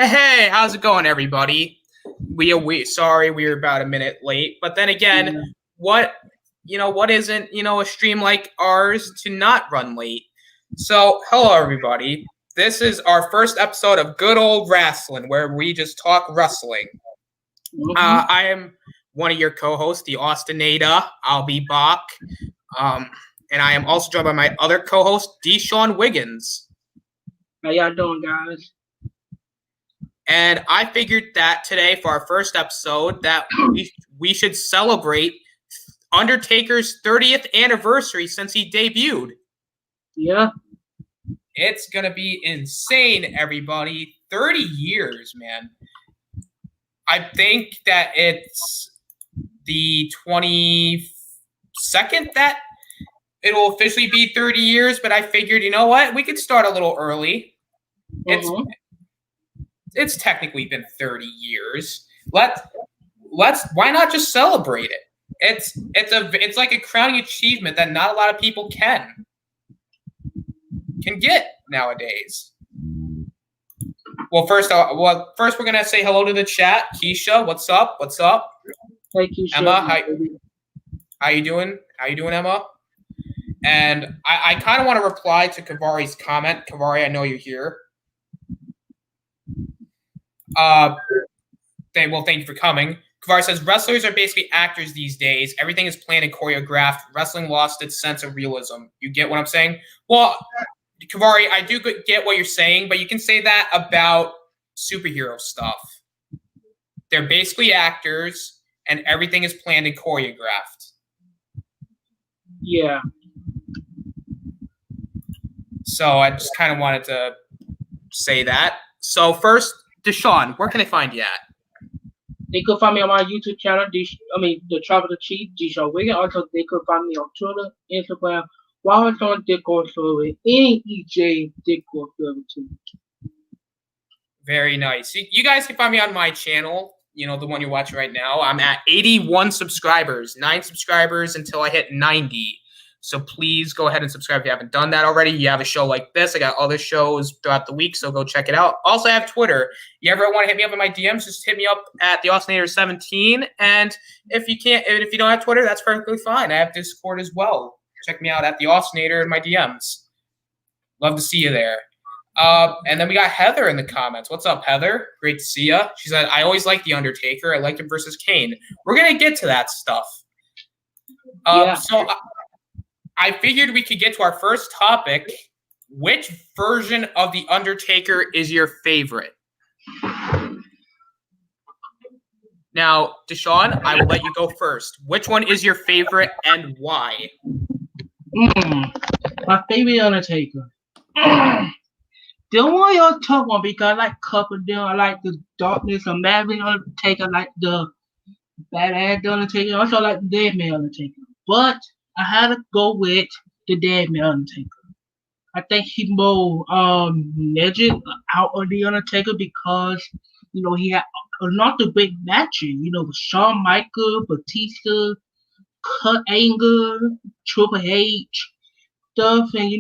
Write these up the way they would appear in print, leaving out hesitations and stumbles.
Hey, how's it going, everybody? Sorry we were about a minute late, but then again, what isn't a stream like ours to not run late? So, hello everybody. This is our first episode of Good Old Wrasslin, where we just talk wrestling. I am one of your co-hosts, the Austinator. I'll be Bach. And I am also joined by my other co-host, Deshaun Wiggins. How y'all doing, guys? And I figured that today, for our first episode, that we should celebrate Undertaker's 30th anniversary since he debuted. Yeah. It's going to be insane, everybody. 30 years, man. I think that it's the 22nd that it will officially be 30 years, but I figured, you know what? We could start a little early. It's technically been 30 years. Why not just celebrate it? It's like a crowning achievement that not a lot of people can get nowadays. Well, first we're gonna say hello to the chat. Keisha, what's up? What's up? Hey, Keisha. Emma, how you doing? How you doing, Emma? And I kind of want to reply to Kavari's comment. Kavari, I know you're here. Thank you for coming. Kavari says, wrestlers are basically actors these days. Everything is planned and choreographed. Wrestling lost its sense of realism. You get what I'm saying? Well, Kavari, I do get what you're saying, but you can say that about superhero stuff. They're basically actors, and everything is planned and choreographed. Yeah. So I just kind of wanted to say that. So first, Deshaun, where can they find you at? They could find me on my YouTube channel, the Travel the Chief, Deshaun Wiggins. Also, they could find me on Twitter, Instagram, while it's on Discord server, any EJ Discord server too. Very nice. You guys can find me on my channel, the one you're watching right now. I'm at 81 subscribers, 9 subscribers until I hit 90. So please go ahead and subscribe if you haven't done that already. You have a show like this. I got other shows throughout the week, so go check it out. Also, I have Twitter. You ever want to hit me up in my DMs, just hit me up at the Austinator17. And if you don't have Twitter, that's perfectly fine. I have Discord as well. Check me out at the Austinator in my DMs. Love to see you there. And then we got Heather in the comments. What's up, Heather? Great to see you. She said, I always liked The Undertaker. I liked him versus Kane. We're going to get to that stuff. So I figured we could get to our first topic. Which version of The Undertaker is your favorite? Now, Deshaun, I will let you go first. Which one is your favorite and why? My favorite Undertaker. The one y'all talk on because I like couple of them. I like the darkness of Marvin Undertaker. I like the badass Undertaker. I also like the Dead Man Undertaker. But I had to go with the Dead Man Undertaker. I think he more legend out of the Undertaker because he had a lot of great matches. With Shawn Michaels, Batista, Kurt Angle, Triple H stuff, and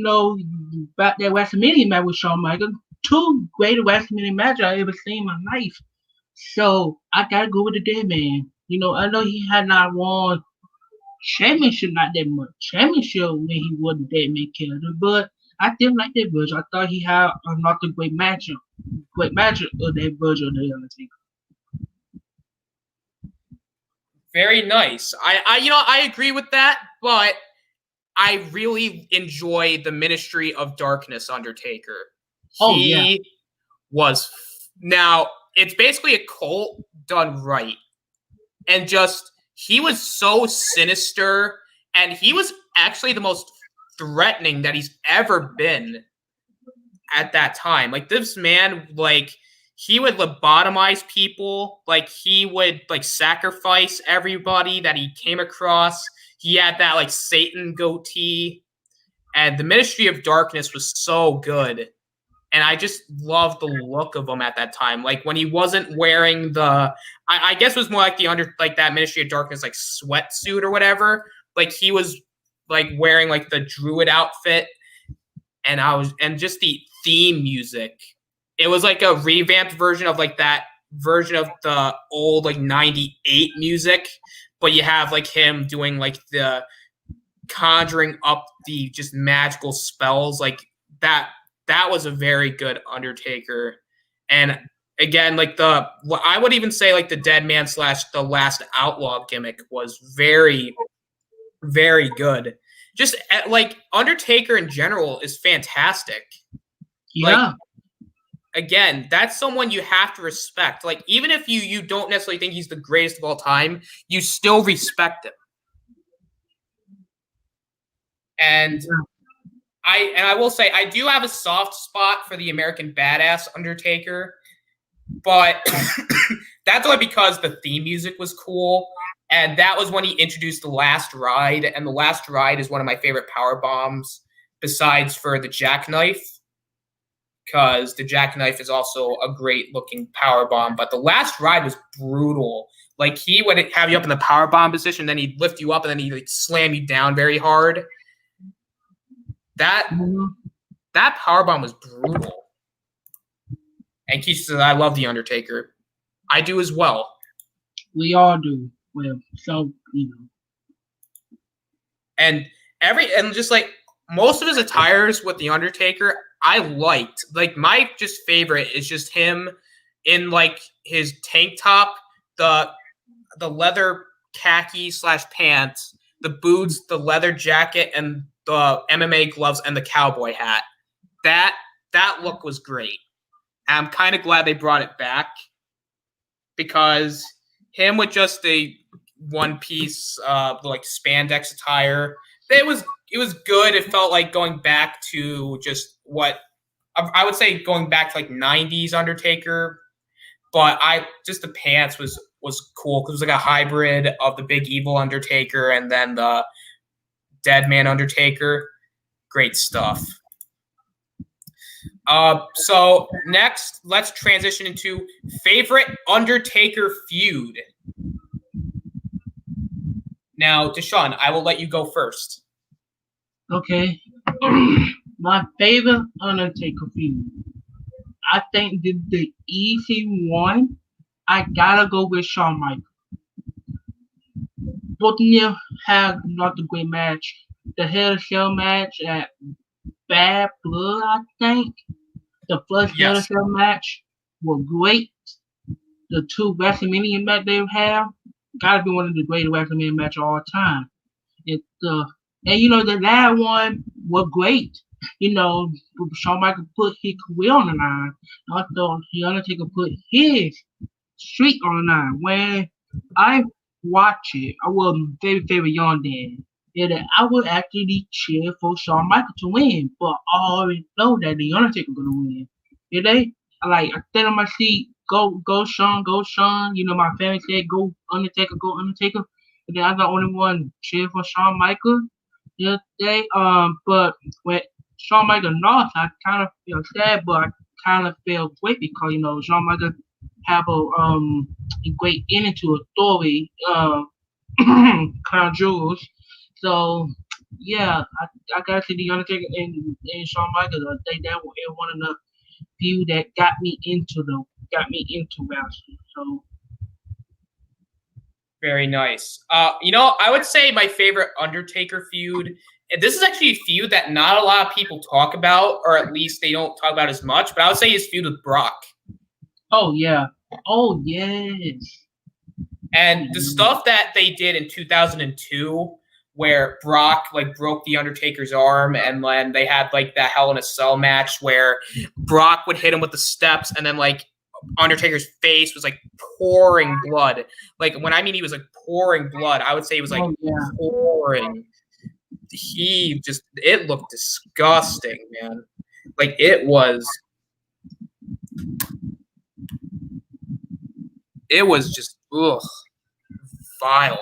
about that WrestleMania match with Shawn Michaels. 2 great WrestleMania matches I ever seen in my life. So I gotta go with the Dead Man. I know he had not won championship, not that much championship when he was the Dead Man character, but I still like that version. I thought he had another great matchup of that version of the Undertaker. Very nice. I agree with that, but I really enjoy the Ministry of Darkness Undertaker. Now, it's basically a cult done right. And he was so sinister, and he was actually the most threatening that he's ever been at that time. Like, this man, he would lobotomize people. He would, sacrifice everybody that he came across. He had that, Satan goatee. And the Ministry of Darkness was so good. And I just loved the look of him at that time. When he wasn't wearing I guess it was more that Ministry of Darkness, sweatsuit or whatever. He was, wearing, the druid outfit. And just the theme music it was like a revamped version of like that version of the old like 98 music, but you have like him doing like the conjuring up the just magical spells like that. That was a very good Undertaker. And again, like I would even say like the Dead Man / the Last Outlaw gimmick was very, very good. Just like Undertaker in general is fantastic. Yeah. Like, again, that's someone you have to respect. Like, even if you don't necessarily think he's the greatest of all time, you still respect him. And I will say I do have a soft spot for the American Badass Undertaker, but that's only because the theme music was cool. And that was when he introduced the Last Ride, and the Last Ride is one of my favorite power bombs, besides for the Jackknife, because the Jackknife is also a great looking power bomb. But the Last Ride was brutal. Like, he would have you up in the power bomb position, then he'd lift you up, and then he'd like slam you down very hard. That power bomb was brutal. And Keisha says, "I love the Undertaker." I do as well. We all do. Well, so And just like most of his attires with the Undertaker, I liked. Like, my just favorite is just him in like his tank top, the leather khaki / pants, the boots, the leather jacket, and the MMA gloves and the cowboy hat. That look was great. I'm kind of glad they brought it back, because him with just a one piece like spandex attire, it was good. It felt like going back to just what I would say going back to like 90s Undertaker, but the pants was cool because it was like a hybrid of the Big Evil Undertaker and then the Dead Man Undertaker. Great stuff. So next, let's transition into favorite Undertaker feud. Now, Deshaun, I will let you go first. Okay. My favorite Undertaker feud. I think the easy one, I gotta go with Shawn Michaels. Both of them had not a great match. The Hell in a Cell match at Bad Blood, I think. The first Hell in a Cell match was great. The two WrestleMania match they have gotta be one of the greatest WrestleMania matches of all time. And the last one was great. Shawn Michaels put his career on the line. Also, the Undertaker put his streak on the line. When I watched it, I was very, very young then. And I would actually cheer for Shawn Michaels to win, but I already know that the Undertaker gonna win. I stand on my seat, go Shawn, go Shawn. My family said go Undertaker, go Undertaker. And then I'm the only one cheering for Shawn Michaels. But when Shawn Michaels lost, I kind of feel sad, but I kind of feel great because Shawn Michaels have a great ending to a story, Crown Jewels. So yeah, I gotta see the Undertaker and Shawn Michaels. I think that was one of the few that got me into wrestling. So very nice. I would say my favorite Undertaker feud, and this is actually a feud that not a lot of people talk about, or at least they don't talk about as much, but I would say his feud with Brock. Oh yeah. Oh yes. And the stuff that they did in 2002, where Brock like broke the Undertaker's arm, and then they had like that Hell in a Cell match where Brock would hit him with the steps, and then like Undertaker's face was like pouring blood. Like, when I mean he was like pouring blood, I would say he was like pouring. It looked disgusting, man. Like, it was just vile.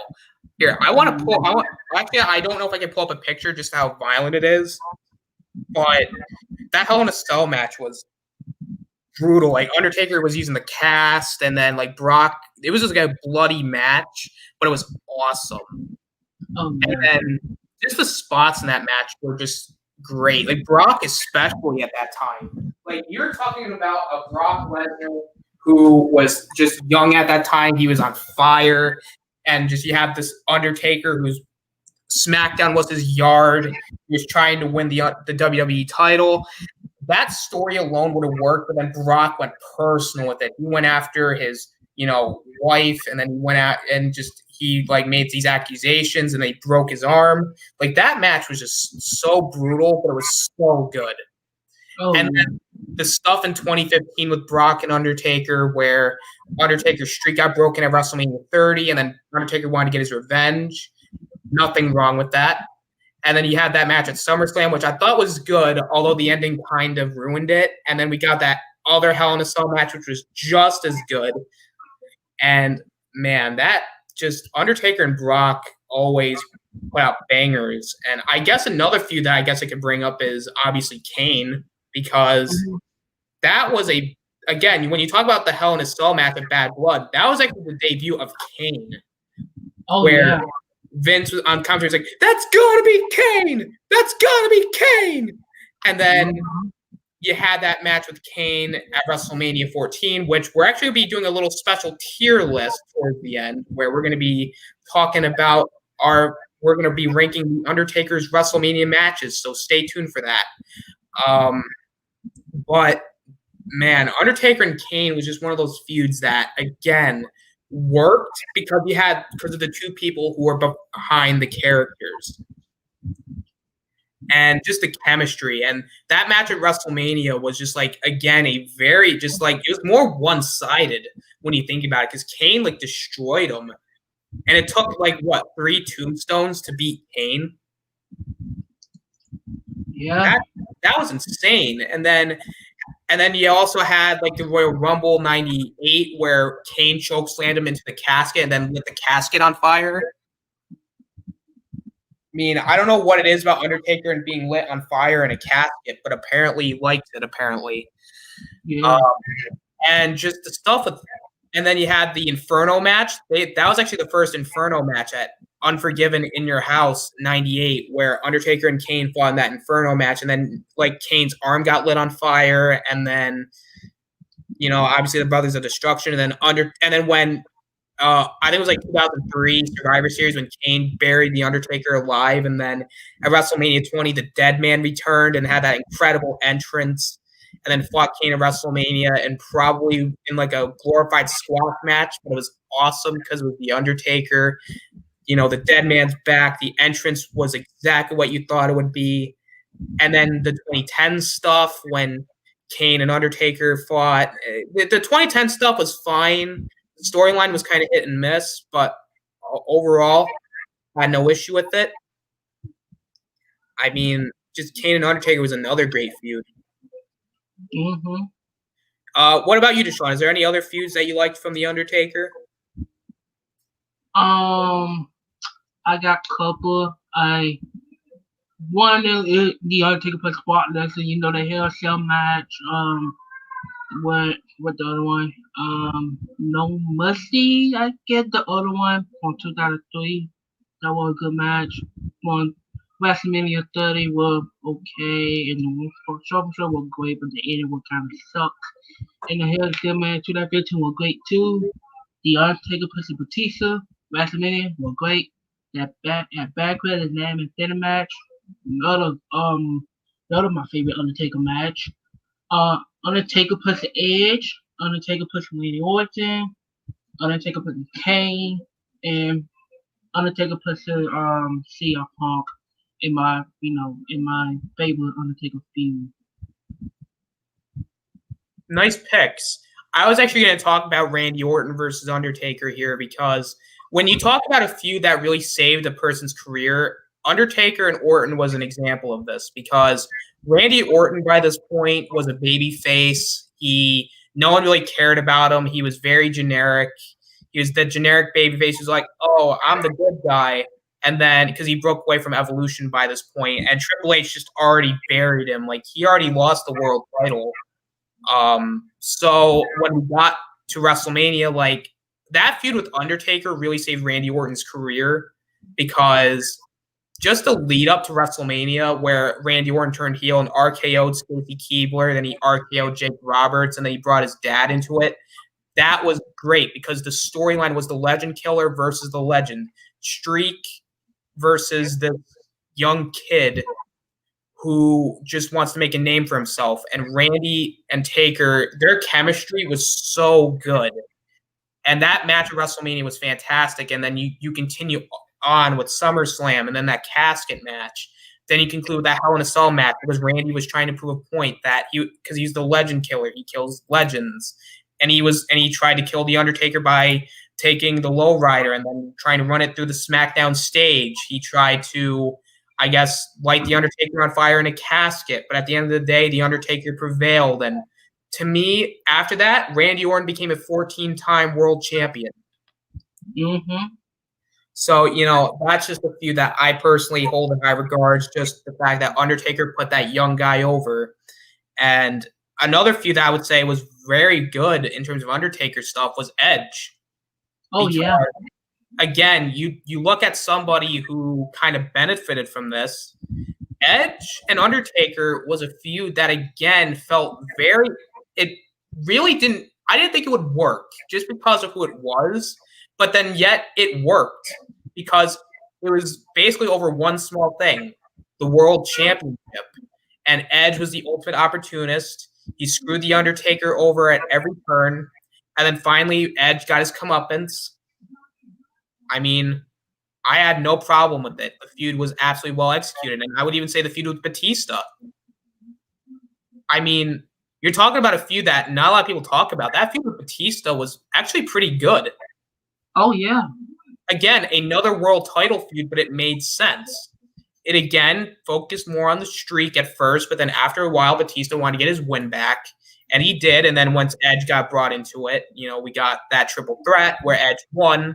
Here, I don't know if I can pull up a picture just how violent it is, but that Hell in a Cell match was brutal. Like, Undertaker was using the cast, and then like Brock, it was just like a bloody match, but it was awesome. And then just the spots in that match were just great. Like Brock, especially at that time. Like you're talking about a Brock Lesnar who was just young at that time. He was on fire, and just you have this Undertaker who's SmackDown was his yard. He was trying to win the WWE title. That story alone would have worked, but then Brock went personal with it. He went after his, wife, and then he went out and just he like made these accusations, and they broke his arm. Like that match was just so brutal, but it was so good. Oh, And then the stuff in 2015 with Brock and Undertaker, where Undertaker's streak got broken at WrestleMania 30, and then Undertaker wanted to get his revenge. Nothing wrong with that. And then you had that match at SummerSlam, which I thought was good, although the ending kind of ruined it. And then we got that other Hell in a Cell match, which was just as good. And man, that just Undertaker and Brock always put out bangers. And I guess another feud that I guess I could bring up is obviously Kane, because that was again, when you talk about the Hell in a Cell match of Bad Blood, that was actually the debut of Kane. Oh, where yeah. Vince was on commentary, like, that's gotta be Kane! That's gotta be Kane! And then you had that match with Kane at WrestleMania 14, which we're actually going to be doing a little special tier list towards the end, where we're going to be talking about we're going to be ranking the Undertaker's WrestleMania matches, so stay tuned for that. But man, Undertaker and Kane was just one of those feuds that, again, worked because of the two people who were behind the characters. And just the chemistry. And that match at WrestleMania was just like, again, a very just like, it was more one-sided when you think about it, because Kane like destroyed him. And it took like, 3 tombstones to beat Kane? Yeah. That was insane. And then you also had like the Royal Rumble 98 where Kane chokeslammed him into the casket and then lit the casket on fire. I mean, I don't know what it is about Undertaker and being lit on fire in a casket, but apparently he liked it, apparently. Yeah. And just the stuff with – and then you had the Inferno match. That was actually the first Inferno match at Unforgiven in Your House 98, where Undertaker and Kane fought in that Inferno match. And then, like, Kane's arm got lit on fire. And then, obviously the Brothers of Destruction. And then when – I think it was like 2003 Survivor Series when Kane buried The Undertaker alive. And then at WrestleMania 20, the Dead Man returned and had that incredible entrance. And then fought Kane at WrestleMania and probably in like a glorified squash match. But it was awesome because it was The Undertaker. The Dead Man's back. The entrance was exactly what you thought it would be. And then the 2010 stuff when Kane and Undertaker fought. The 2010 stuff was fine. Storyline was kind of hit and miss, but overall, I had no issue with it. I mean, just Kane and Undertaker was another great feud. Mm-hmm. What about you, Deshaun? Is there any other feuds that you liked from The Undertaker? I got a couple. One is The Undertaker plus Brock Lesnar, the Hell Cell match. What the other one? No Mercy, I get the other one from 2003. That was a good match. One WrestleMania 30 was okay, and the Show was great, but the ending was kind of sucked. And the Hell Cell match 2015 was great too. The Undertaker plus Batista WrestleMania was great. That Backlash is name and thinner match. Another my favorite Undertaker match. Undertaker plus the Edge, Undertaker plus Randy Orton, Undertaker plus Kane, and Undertaker plus CM Punk in my favorite Undertaker feud. Nice picks. I was actually going to talk about Randy Orton versus Undertaker here because when you talk about a feud that really saved a person's career, Undertaker and Orton was an example of this because Randy Orton by this point was a baby face. No one really cared about him. He was very generic. He was the generic baby face who's like, oh, I'm the good guy. And then because he broke away from Evolution by this point, and Triple H just already buried him. Like he already lost the world title. So when we got to WrestleMania, like that feud with Undertaker really saved Randy Orton's career because just the lead up to WrestleMania where Randy Orton turned heel and RKO'd Stacy Keibler, then he RKO'd Jake Roberts, and then he brought his dad into it. That was great because the storyline was the Legend Killer versus the Legend. Streak versus the young kid who just wants to make a name for himself. And Randy and Taker, their chemistry was so good. And that match at WrestleMania was fantastic. And then you continue on with SummerSlam and then that casket match. Then you conclude with that Hell in a Cell match because Randy was trying to prove a point that because he's the Legend Killer, he kills legends. And he tried to kill the Undertaker by taking the lowrider and then trying to run it through the SmackDown stage. He tried to, I guess, light the Undertaker on fire in a casket. But at the end of the day, the Undertaker prevailed. And to me, after that, Randy Orton became a 14-time world champion. Mm-hmm. So, that's just a feud that I personally hold in high regards, just the fact that Undertaker put that young guy over. And another feud that I would say was very good in terms of Undertaker stuff was Edge. Oh, because, yeah. Again, you look at somebody who kind of benefited from this. Edge and Undertaker was a feud that, again, felt it really didn't, I didn't think it would work just because of who it was, but then yet it worked because it was basically over one small thing, the World Championship. And Edge was the ultimate opportunist. He screwed the Undertaker over at every turn. And then finally, Edge got his comeuppance. I mean, I had no problem with it. The feud was absolutely well executed. And I would even say the feud with Batista. I mean, you're talking about a feud that not a lot of people talk about. That feud with Batista was actually pretty good. Oh, yeah. Again, another world title feud, but it made sense. It, again, focused more on the streak at first, but then after a while, Batista wanted to get his win back, and he did. And then once Edge got brought into it, we got that triple threat where Edge won,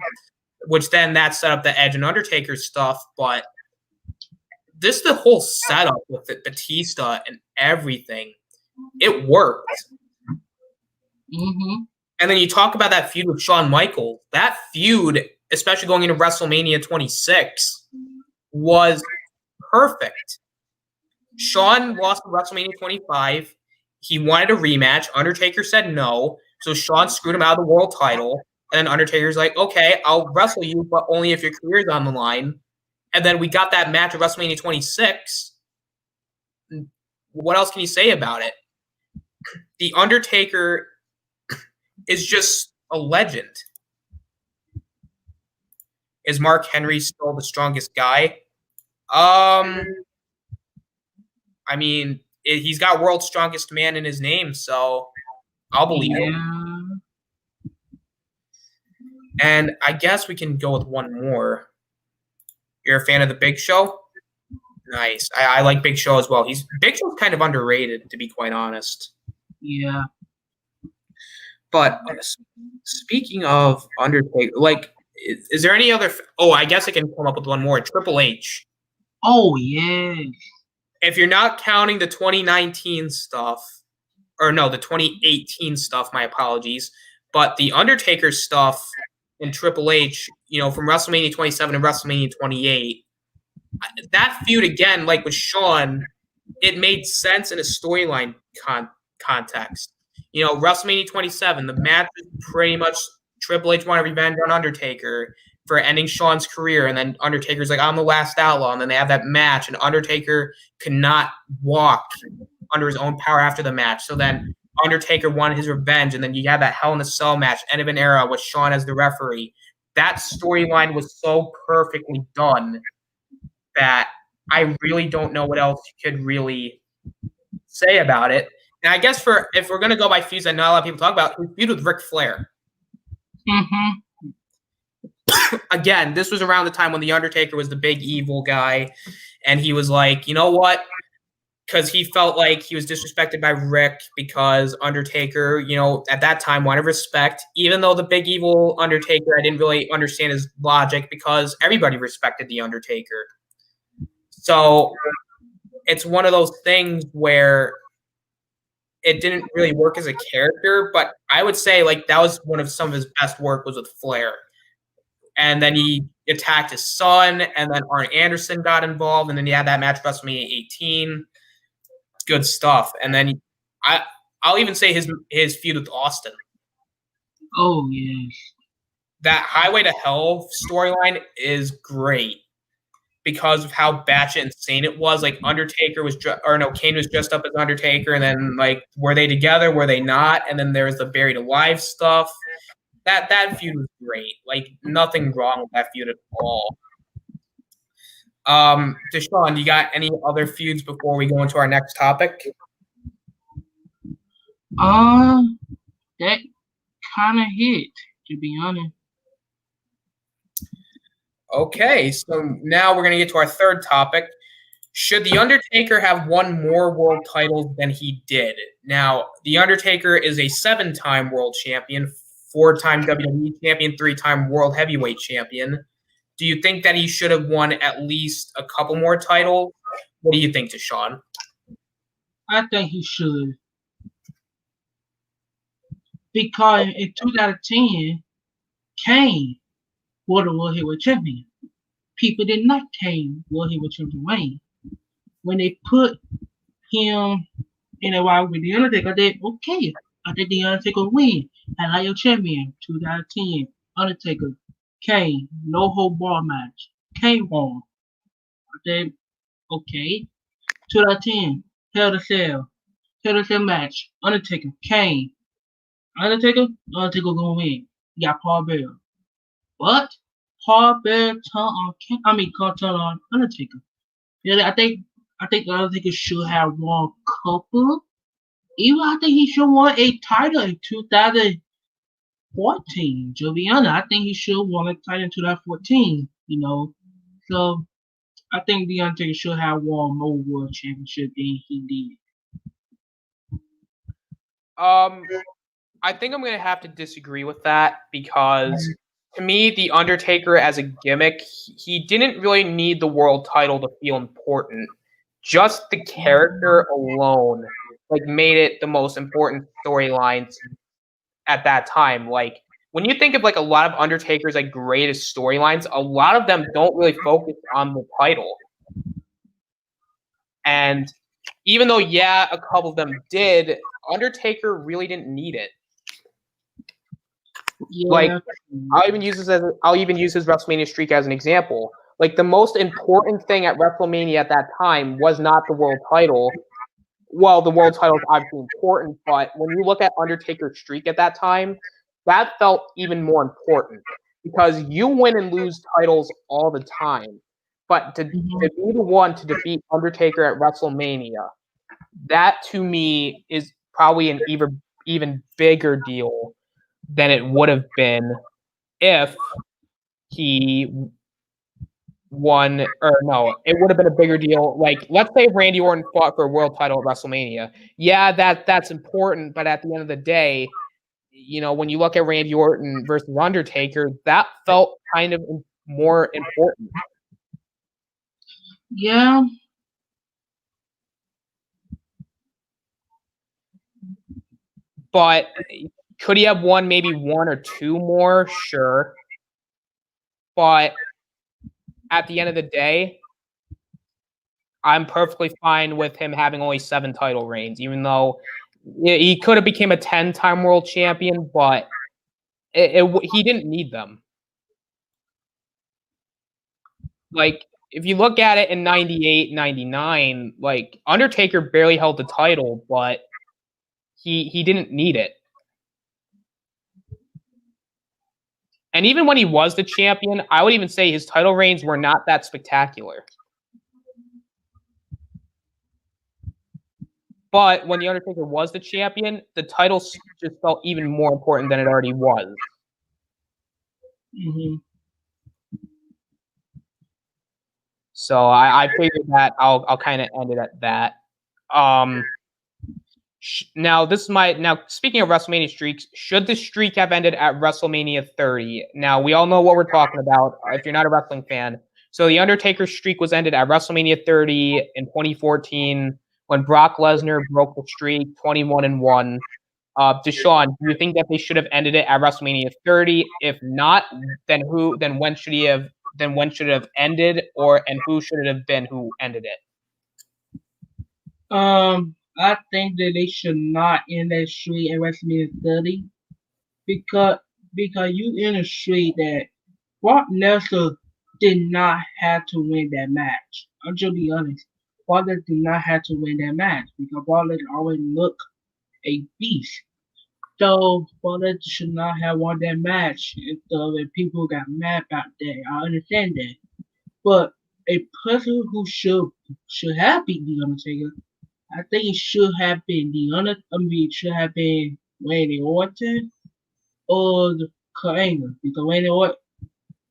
which then that set up the Edge and Undertaker stuff. But the whole setup with Batista and everything, it worked. Mm-hmm. And then you talk about that feud with Shawn Michaels. That feud, especially going into WrestleMania 26, was perfect. Shawn lost to WrestleMania 25. He wanted a rematch. Undertaker said no. So Shawn screwed him out of the world title. And then Undertaker's like, okay, I'll wrestle you, but only if your career's on the line. And then we got that match at WrestleMania 26. What else can you say about it? The Undertaker is just a legend. Is Mark Henry still the strongest guy? I mean, he's got world's strongest man in his name, so I'll believe it. And I guess we can go with one more. You're a fan of the Big Show? Nice. I like Big Show as well. Big Show's kind of underrated, to be quite honest. Yeah. But speaking of Undertaker, is there any other? Oh, I guess I can come up with one more. Triple H. Oh, yeah. If you're not counting the 2019 stuff, or no, the 2018 stuff, my apologies, but the Undertaker stuff in Triple H, from WrestleMania 27 to WrestleMania 28, that feud again, like with Shawn, it made sense in a storyline context. WrestleMania 27, the match was pretty much Triple H wanted revenge on Undertaker for ending Shawn's career, and then Undertaker's like, I'm the last outlaw, and then they have that match, and Undertaker could not walk under his own power after the match. So then Undertaker wanted his revenge, and then you had that Hell in a Cell match, end of an era with Shawn as the referee. That storyline was so perfectly done that I really don't know what else you could really say about it. And I guess if we're going to go by feuds that not a lot of people talk about, we feud with Ric Flair. Mm-hmm. Again, this was around the time when The Undertaker was the big evil guy, and he was like, you know what? Because he felt like he was disrespected by Rick because Undertaker, at that time wanted respect, even though the big evil Undertaker, I didn't really understand his logic because everybody respected The Undertaker. So it's one of those things where it didn't really work as a character, but I would say that was one of some of his best work was with Flair. And then he attacked his son, and then Arn Anderson got involved, and then you had that match WrestleMania 18. Good stuff. And then I'll even say his feud with Austin. Oh yes. That Highway to Hell storyline is great because of how batshit insane it was. Like Undertaker was, Kane was dressed up as Undertaker, and then like, were they together? Were they not? And then there was the buried alive stuff. That feud was great. Like nothing wrong with that feud at all. Deshaun, you got any other feuds before we go into our next topic? That kind of hit, to be honest. Okay, so now we're going to get to our third topic. Should The Undertaker have won more world titles than he did? Now, The Undertaker is a 7-time world champion, 4-time WWE champion, 3-time world heavyweight champion. Do you think that he should have won at least a couple more titles? What do you think, Deshaun? I think he should. Because in 2010, Kane was the World Heavyweight Champion. People did not Kane World Heavyweight Champion Wayne. When they put him in a while with The Undertaker, they okay. I think The Undertaker win. I like your champion. 2010, Undertaker, Kane, no hold bar match. Kane won. I said, okay. 2010, Hell in a Cell match. Undertaker, Kane. Undertaker gonna win. You got Paul Bear. But Paul Bear turned on Undertaker. Yeah, I think the Undertaker should have won a couple. Even I think he should won a title in 2014. To be honest, I think he should have won a title in 2014. So I think the Undertaker should have won more world championship than he did. I think I'm going to have to disagree with that because to me, The Undertaker as a gimmick, he didn't really need the world title to feel important. Just the character alone made it the most important storylines at that time. Like when you think of a lot of Undertaker's greatest storylines, a lot of them don't really focus on the title. And even though a couple of them did, Undertaker really didn't need it. Yeah. I'll even use his WrestleMania streak as an example. The most important thing at WrestleMania at that time was not the world title. Well, the world title is obviously important, but when you look at Undertaker's streak at that time, that felt even more important because you win and lose titles all the time. But to be the one to defeat Undertaker at WrestleMania, that to me is probably an even bigger deal than it would have been if he won, or no, it would have been a bigger deal. Let's say Randy Orton fought for a world title at WrestleMania. Yeah, that's important, but at the end of the day, when you look at Randy Orton versus Undertaker, that felt kind of more important. Yeah. But could he have won maybe 1 or 2 more? Sure. But at the end of the day, I'm perfectly fine with him having only 7 title reigns, even though he could have became a 10-time world champion, but he didn't need them. If you look at it in 98, 99, Undertaker barely held the title, but he didn't need it. And even when he was the champion, I would even say his title reigns were not that spectacular. But when The Undertaker was the champion, the title just felt even more important than it already was. Mm-hmm. So I figured that I'll kind of end it at that. Now speaking of WrestleMania streaks, should the streak have ended at WrestleMania 30? Now we all know what we're talking about if you're not a wrestling fan. So the Undertaker streak was ended at WrestleMania 30 in 2014 when Brock Lesnar broke the streak 21-1. Deshaun, do you think that they should have ended it at WrestleMania 30? If not, then when should he have then when should it have ended, and who should it have been who ended it? I think that they should not end that streak at WrestleMania 30 because you in a streak that Brock Lesnar did not have to win that match. I'm just be honest. Brock Lesnar did not have to win that match because Brock Lesnar always looked a beast. So Brock Lesnar should not have won that match. And so if people got mad about that, I understand that. But a person who should have beat the Undertaker, I think it should have been it should have been Randy Orton or Kurt Angle because Randy Orton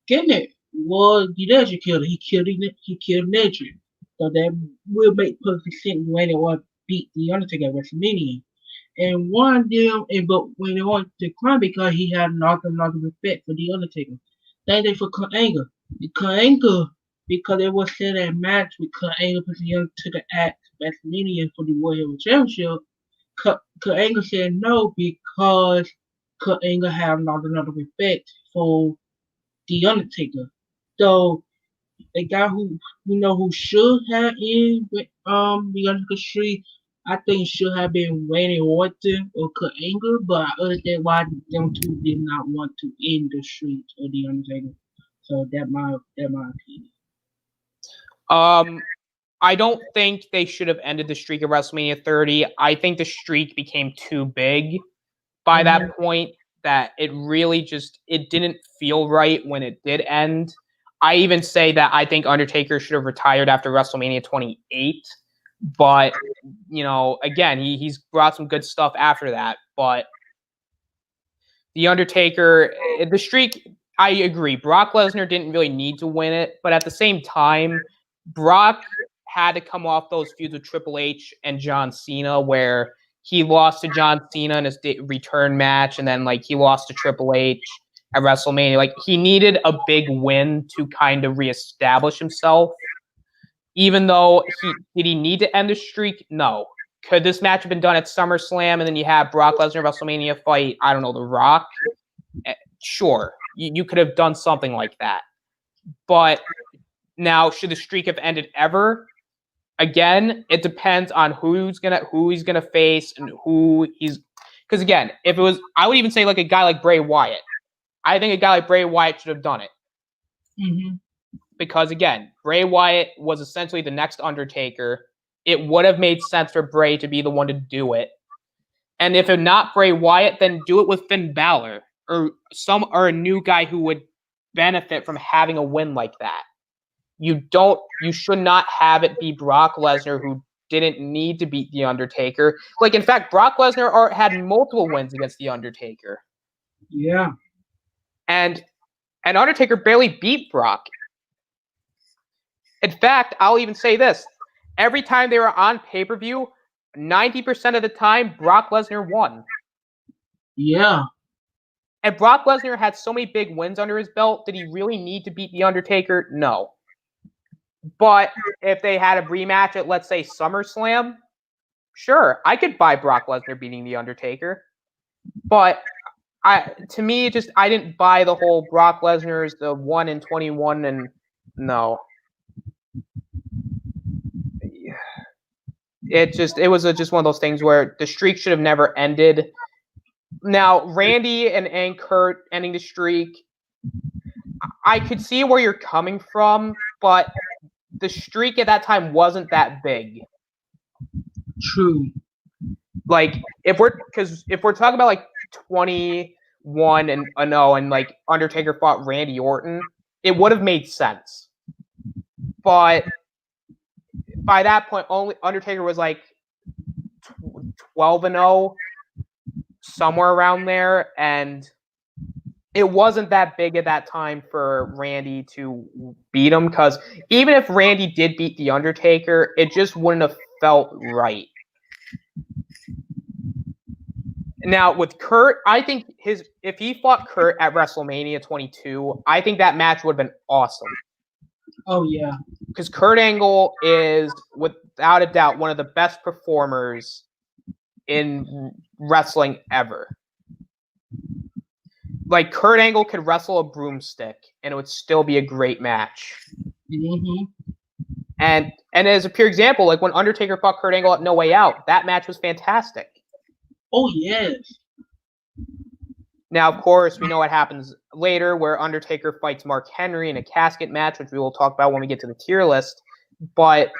getting it was the Legend Killer. He killed Legend. So that will make perfect sense when they want to beat the Undertaker at WrestleMania. And one of them but when they want to climb because he had another respect for the Undertaker. Same thing for Kurt Angle. Kurt Angle because it was said that match with Kurt Angle versus the Undertaker at WrestleMania for the World Heavyweight Championship. Kurt Angle said no because Kurt Angle had another respect for the Undertaker. So the guy who who should have in with the Undertaker streak, I think should have been Randy Orton or Kurt Angle, but I understand why them two did not want to end the streak of the Undertaker. So that's my opinion. I don't think they should have ended the streak at WrestleMania 30. I think the streak became too big by that point that it really it didn't feel right when it did end. I even say that I think Undertaker should have retired after WrestleMania 28. But, again, he's brought some good stuff after that. But the Undertaker, the streak, I agree. Brock Lesnar didn't really need to win it. But at the same time, Brock had to come off those feuds with Triple H and John Cena where he lost to John Cena in his return match, and then he lost to Triple H at WrestleMania. He needed a big win to kind of reestablish himself. Even though did he need to end the streak? No. Could this match have been done at SummerSlam and then you have Brock Lesnar WrestleMania fight, I don't know, The Rock? Sure. You could have done something like that. But now, should the streak have ended ever? Again, it depends on who he's gonna face and because again, if it was, I would even say a guy like Bray Wyatt. I think a guy like Bray Wyatt should have done it. Mm-hmm. Because again, Bray Wyatt was essentially the next Undertaker. It would have made sense for Bray to be the one to do it. And if not Bray Wyatt, then do it with Finn Balor or a new guy who would benefit from having a win like that. You should not have it be Brock Lesnar who didn't need to beat The Undertaker. In fact, Brock Lesnar had multiple wins against The Undertaker. Yeah. And Undertaker barely beat Brock. In fact, I'll even say this. Every time they were on pay-per-view, 90% of the time, Brock Lesnar won. Yeah. And Brock Lesnar had so many big wins under his belt. Did he really need to beat The Undertaker? No. But if they had a rematch at, let's say, SummerSlam, sure, I could buy Brock Lesnar beating The Undertaker. But to me, I didn't buy the whole Brock Lesnar's the 1-21 and no. It was just one of those things where the streak should have never ended. Now, Randy and Kurt ending the streak, I could see where you're coming from, but the streak at that time wasn't that big. True. If we're talking about 21 and 0 and Undertaker fought Randy Orton, it would have made sense. But by that point, only Undertaker was 12 and 0, somewhere around there, and it wasn't that big at that time for Randy to beat him, because even if Randy did beat The Undertaker, it just wouldn't have felt right. Now, with Kurt, I think if he fought Kurt at WrestleMania 22, I think that match would have been awesome. Oh, yeah. Because Kurt Angle is, without a doubt, one of the best performers in wrestling ever. like Kurt Angle could wrestle a broomstick and it would still be a great match. Mm-hmm. And as a pure example, like when Undertaker fought Kurt Angle at No Way Out, that match was fantastic. Oh yes. Now, of course, we know what happens later where Undertaker fights Mark Henry in a casket match, which we will talk about when we get to the tier list. But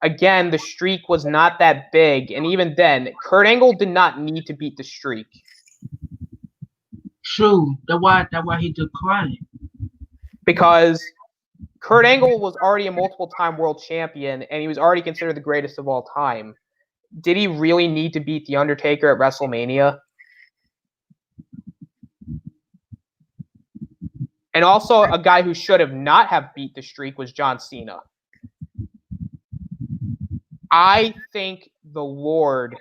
again, the streak was not that big. And even then, Kurt Angle did not need to beat the streak. True. That's why he declined. Because Kurt Angle was already a multiple-time world champion, and he was already considered the greatest of all time. Did he really need to beat The Undertaker at WrestleMania? And also, a guy who should have not have beat the streak was John Cena. I thank the Lord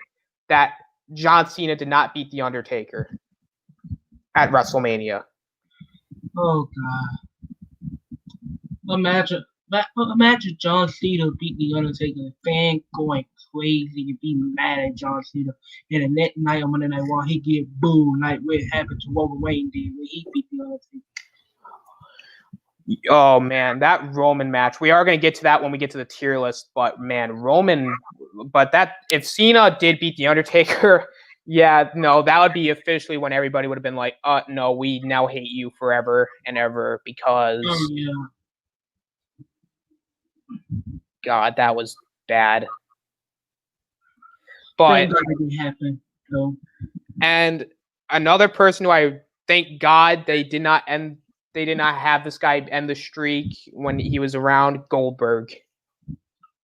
that John Cena did not beat The Undertaker at WrestleMania. Oh God! Imagine John Cena beat The Undertaker. Fan going crazy and be mad at John Cena. And the next night on Monday Night Raw, he get booed like what happened to Roman Reigns did when he beat The Undertaker. Oh, man, that Roman match. We are going to get to that when we get to the tier list. But, man, if Cena did beat The Undertaker, yeah, no, that would be officially when everybody would have been like, no, we now hate you forever and ever because, God, that was bad. But, happen, so. And another person who I thank God they did not have this guy end the streak when he was around, Goldberg.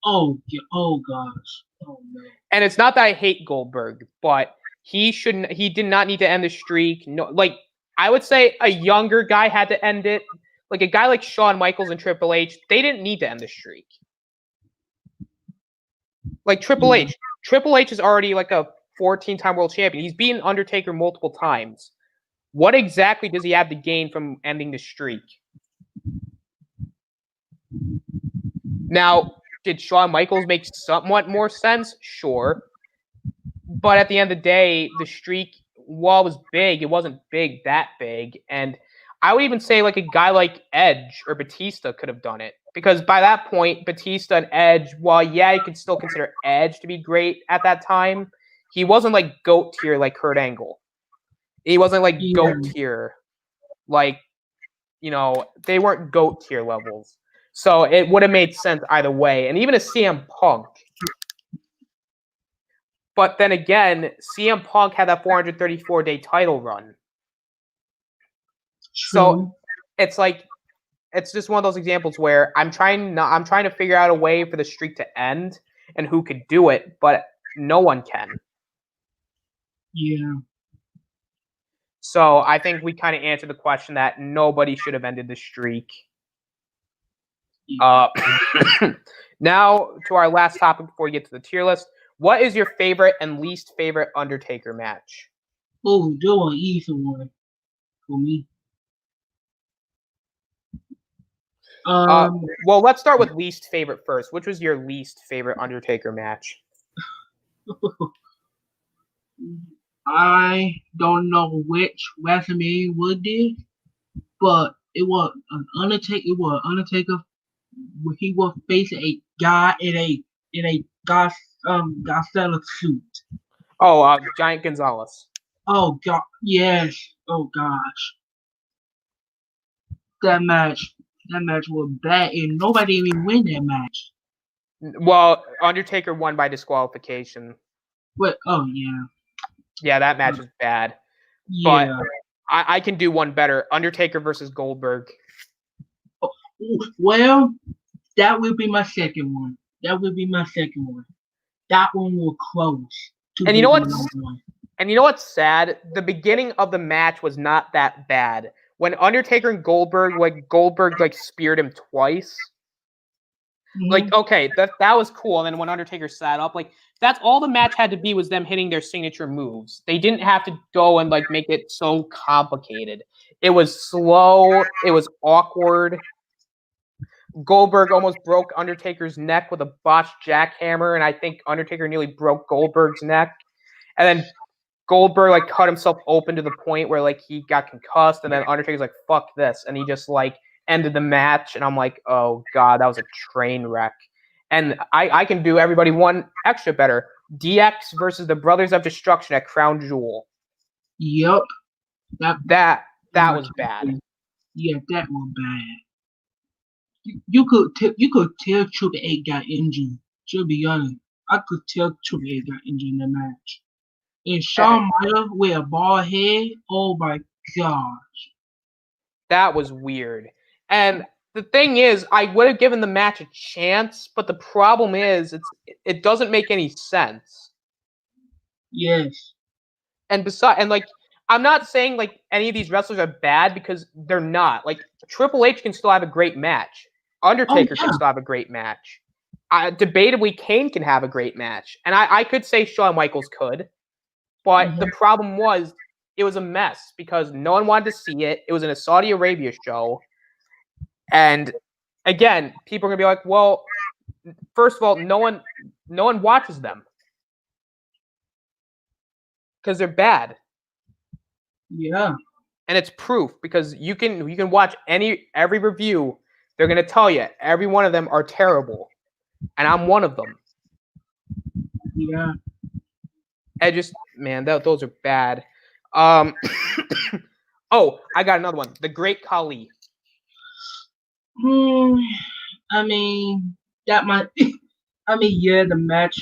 Oh gosh. Oh man. And it's not that I hate Goldberg, but he did not need to end the streak. No, like I would say a younger guy had to end it. Like a guy like Shawn Michaels and Triple H, they didn't need to end the streak. Like Triple H. Triple H is already like a 14-time world champion. He's beaten Undertaker multiple times. What exactly does he have to gain from ending the streak? Now, did Shawn Michaels make somewhat more sense? Sure. But at the end of the day, the streak, while it was big, it wasn't that big. And I would even say like a guy like Edge or Batista could have done it. Because by that point, Batista and Edge, while yeah, you could still consider Edge to be great at that time, he wasn't like GOAT tier like Kurt Angle. He wasn't like GOAT tier. Like, they weren't GOAT tier levels. So it would have made sense either way. And even a CM Punk. But then again, CM Punk had that 434-day title run. True. So it's like, it's just one of those examples where I'm trying to figure out a way for the streak to end and who could do it, but no one can. Yeah. So I think we kind of answered the question that nobody should have ended the streak. Now to our last topic before we get to the tier list. What is your favorite and least favorite Undertaker match? Oh, do an easy one for me. Well, let's start with least favorite first. Which was your least favorite Undertaker match? I don't know which WrestleMania would did, but it was an Undertaker. It was Undertaker. He was facing a guy in a Godzilla suit. Oh, Giant Gonzalez. Oh God, yes. Oh gosh, that match was bad, and nobody even win that match. Well, Undertaker won by disqualification. What? Oh yeah. Yeah, that match is bad. Yeah. But I can do one better. Undertaker versus Goldberg. Well, that will be my second one. That one was close. And you know what's sad? The beginning of the match was not that bad. When Undertaker and Goldberg speared him twice. Mm-hmm. Like, okay, that was cool. And then when Undertaker sat up, like, that's all the match had to be was them hitting their signature moves. They didn't have to go and, like, make it so complicated. It was slow. It was awkward. Goldberg almost broke Undertaker's neck with a botched jackhammer, and I think Undertaker nearly broke Goldberg's neck. And then Goldberg like cut himself open to the point where like he got concussed, and then Undertaker's like, "Fuck this," and he just like ended the match, and I'm like, "Oh god, that was a train wreck." And I can do everybody one extra better. DX versus the Brothers of Destruction at Crown Jewel. Yep. That was bad. Yeah, that was bad. You could tell Triple H got injured. To be honest, I could tell Triple H got injured in the match. And Shawn Michaels with a bald head. Oh my gosh. That was weird. And the thing is, I would have given the match a chance, but the problem is, it doesn't make any sense. Yes. And like, I'm not saying like any of these wrestlers are bad because they're not. Like Triple H can still have a great match. Undertaker can still have a great match. Debatably, Kane can have a great match, and I could say Shawn Michaels could, but the problem was it was a mess because no one wanted to see it. It was in a Saudi Arabia show. And again, people are gonna be like, well, first of all, no one watches them because they're bad. Yeah. And it's proof because you can watch every review. They're gonna tell you every one of them are terrible, and I'm one of them. Yeah. Those are bad. Oh, I got another one. The Great Khali. I mean, that might. I mean, yeah, the match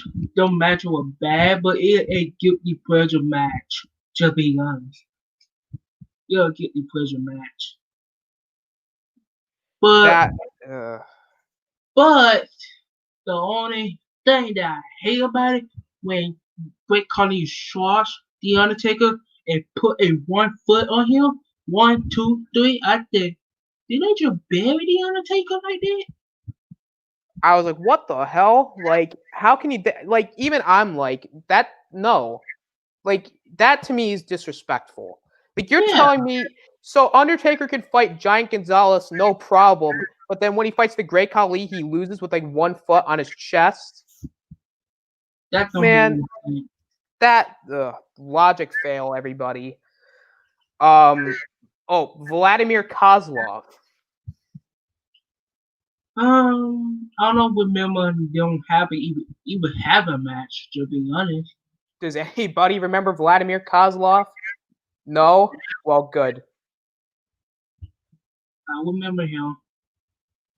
was bad, but it a guilty pleasure match. To be honest, yeah, a guilty pleasure match. But the only thing that I hate about it when Great Khali squashed the Undertaker and put a 1 foot on him, 1, 2, 3. I think, did they just bury the Undertaker like that? I was like, what the hell? Like, how can you, like, even I'm like, that, no. Like, that to me is disrespectful. Like, you're telling me, so Undertaker can fight Giant Gonzalez, no problem, but then when he fights the Great Khali, he loses with, like, 1 foot on his chest? That's that, logic fail, everybody. Vladimir Kozlov. I don't remember them even have a match, to be honest. Does anybody remember Vladimir Kozlov? No? Well, good. I remember him.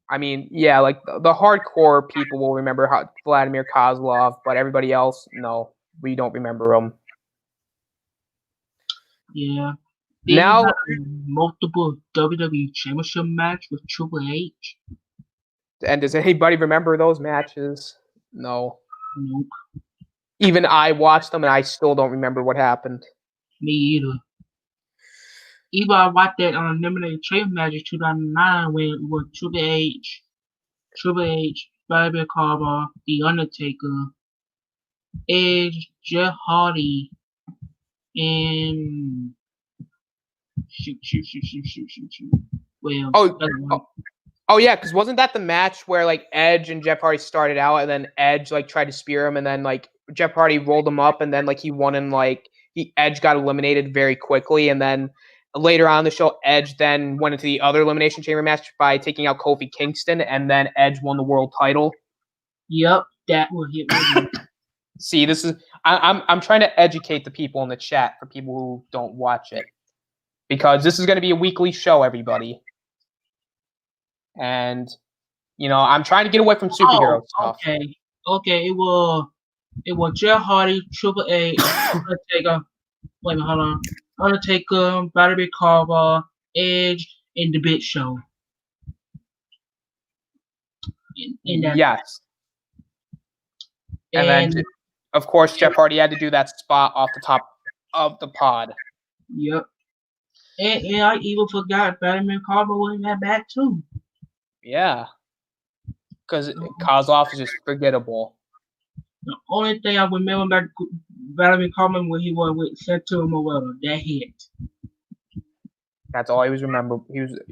I mean, yeah, like the hardcore people will remember Vladimir Kozlov, but everybody else, no, we don't remember him. Yeah. Now, multiple WWE Championship match with Triple H. And does anybody remember those matches? No. Nope. Even I watched them, and I still don't remember what happened. Me either. Even I watched that Eliminated Chamber match in 2009 when it was Triple H, Baby Carver, The Undertaker, Edge, Jeff Hardy, and shoot. Well, oh yeah, because wasn't that the match where like Edge and Jeff Hardy started out, and then Edge like tried to spear him, and then like Jeff Hardy rolled him up, and then like he won, and like Edge got eliminated very quickly, and then later on in the show, Edge then went into the other Elimination Chamber match by taking out Kofi Kingston, and then Edge won the world title. Yep, that will hit me. See, this is I'm trying to educate the people in the chat for people who don't watch it, because this is going to be a weekly show, everybody. And you know, I'm trying to get away from superhero stuff. Okay, it was Jeff Hardy, Triple H, Undertaker. Wait a minute, hold on. Undertaker, Baby Carver, Edge, and The Big Show. Yes. And then, of course, Jeff Hardy had to do that spot off the top of the pod. Yep. And I even forgot Baby Carver was in that back too. Yeah. Because Kozlov is just forgettable. The only thing I remember about Vladimir Carver when he was with Sento Morello, that hit. That's all he was remember.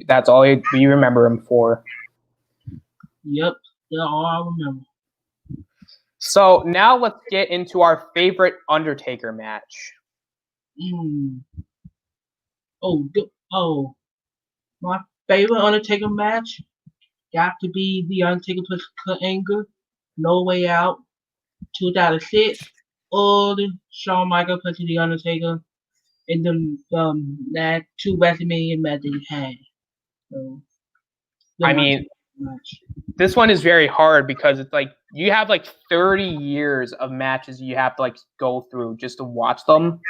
That's all we remember him for. Yep, that's all I remember. So now let's get into our favorite Undertaker match. Mm. Oh, my favorite Undertaker match got to be the Undertaker plus Kurt Angle, No Way Out, 2006, or the Shawn Michaels plus the Undertaker in the that two WrestleMania match they had. So, I mean, this one is very hard because it's like you have like 30 years of matches you have to like go through just to watch them,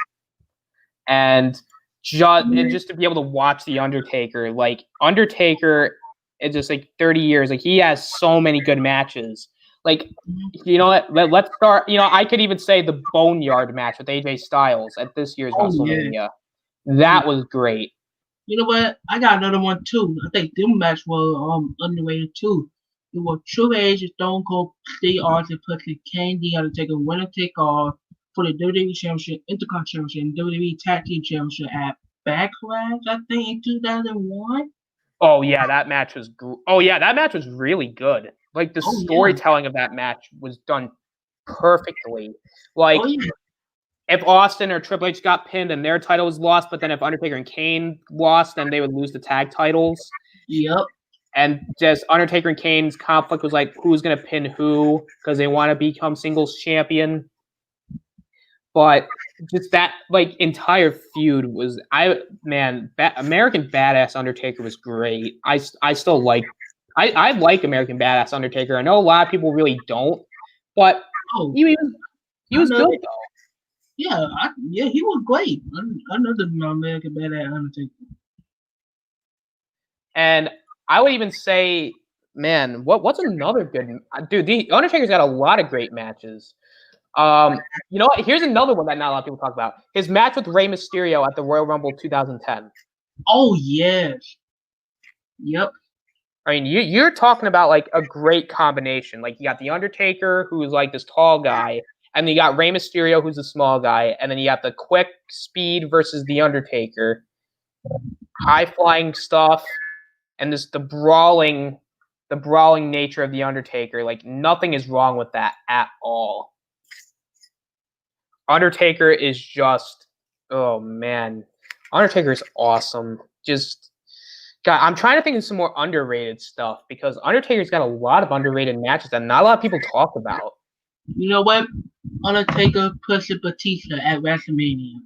and just to be able to watch the Undertaker, like Undertaker, it's just like 30 years. Like he has so many good matches. Like, you know what? Let's start. You know, I could even say the Boneyard match with AJ Styles at this year's WrestleMania. Yeah. That was great. You know what? I got another one too. I think them match were underrated too. It was Triple H, Stone Cold, Steve Austin, plus Kane, The Undertaker, winner take all for the WWE Championship, Intercontinental Championship, and WWE Tag Team Championship at Backlash, I think, in 2001. Oh yeah, that match was. That match was really good. Like the storytelling of that match was done perfectly. Like if Austin or Triple H got pinned and their title was lost, but then if Undertaker and Kane lost, then they would lose the tag titles. Yep. And just Undertaker and Kane's conflict was like who's gonna pin who because they want to become singles champion. But just that like entire feud was American Badass Undertaker was great. I still like I like American Badass Undertaker. I know a lot of people really don't, but he was good though. Yeah, he was great. I know the American Badass Undertaker. And I would even say, man, what's another good dude? The Undertaker's got a lot of great matches. You know what? Here's another one that not a lot of people talk about. His match with Rey Mysterio at the Royal Rumble 2010. Oh yes. Yep. I mean, you're talking about like a great combination. Like you got the Undertaker, who's like this tall guy, and then you got Rey Mysterio, who's a small guy, and then you got the quick speed versus the Undertaker, high flying stuff, and just the brawling nature of the Undertaker. Like nothing is wrong with that at all. Undertaker is just, oh man, Undertaker is awesome. Just, God, I'm trying to think of some more underrated stuff because Undertaker's got a lot of underrated matches that not a lot of people talk about. You know what? Undertaker pushed Batista at WrestleMania.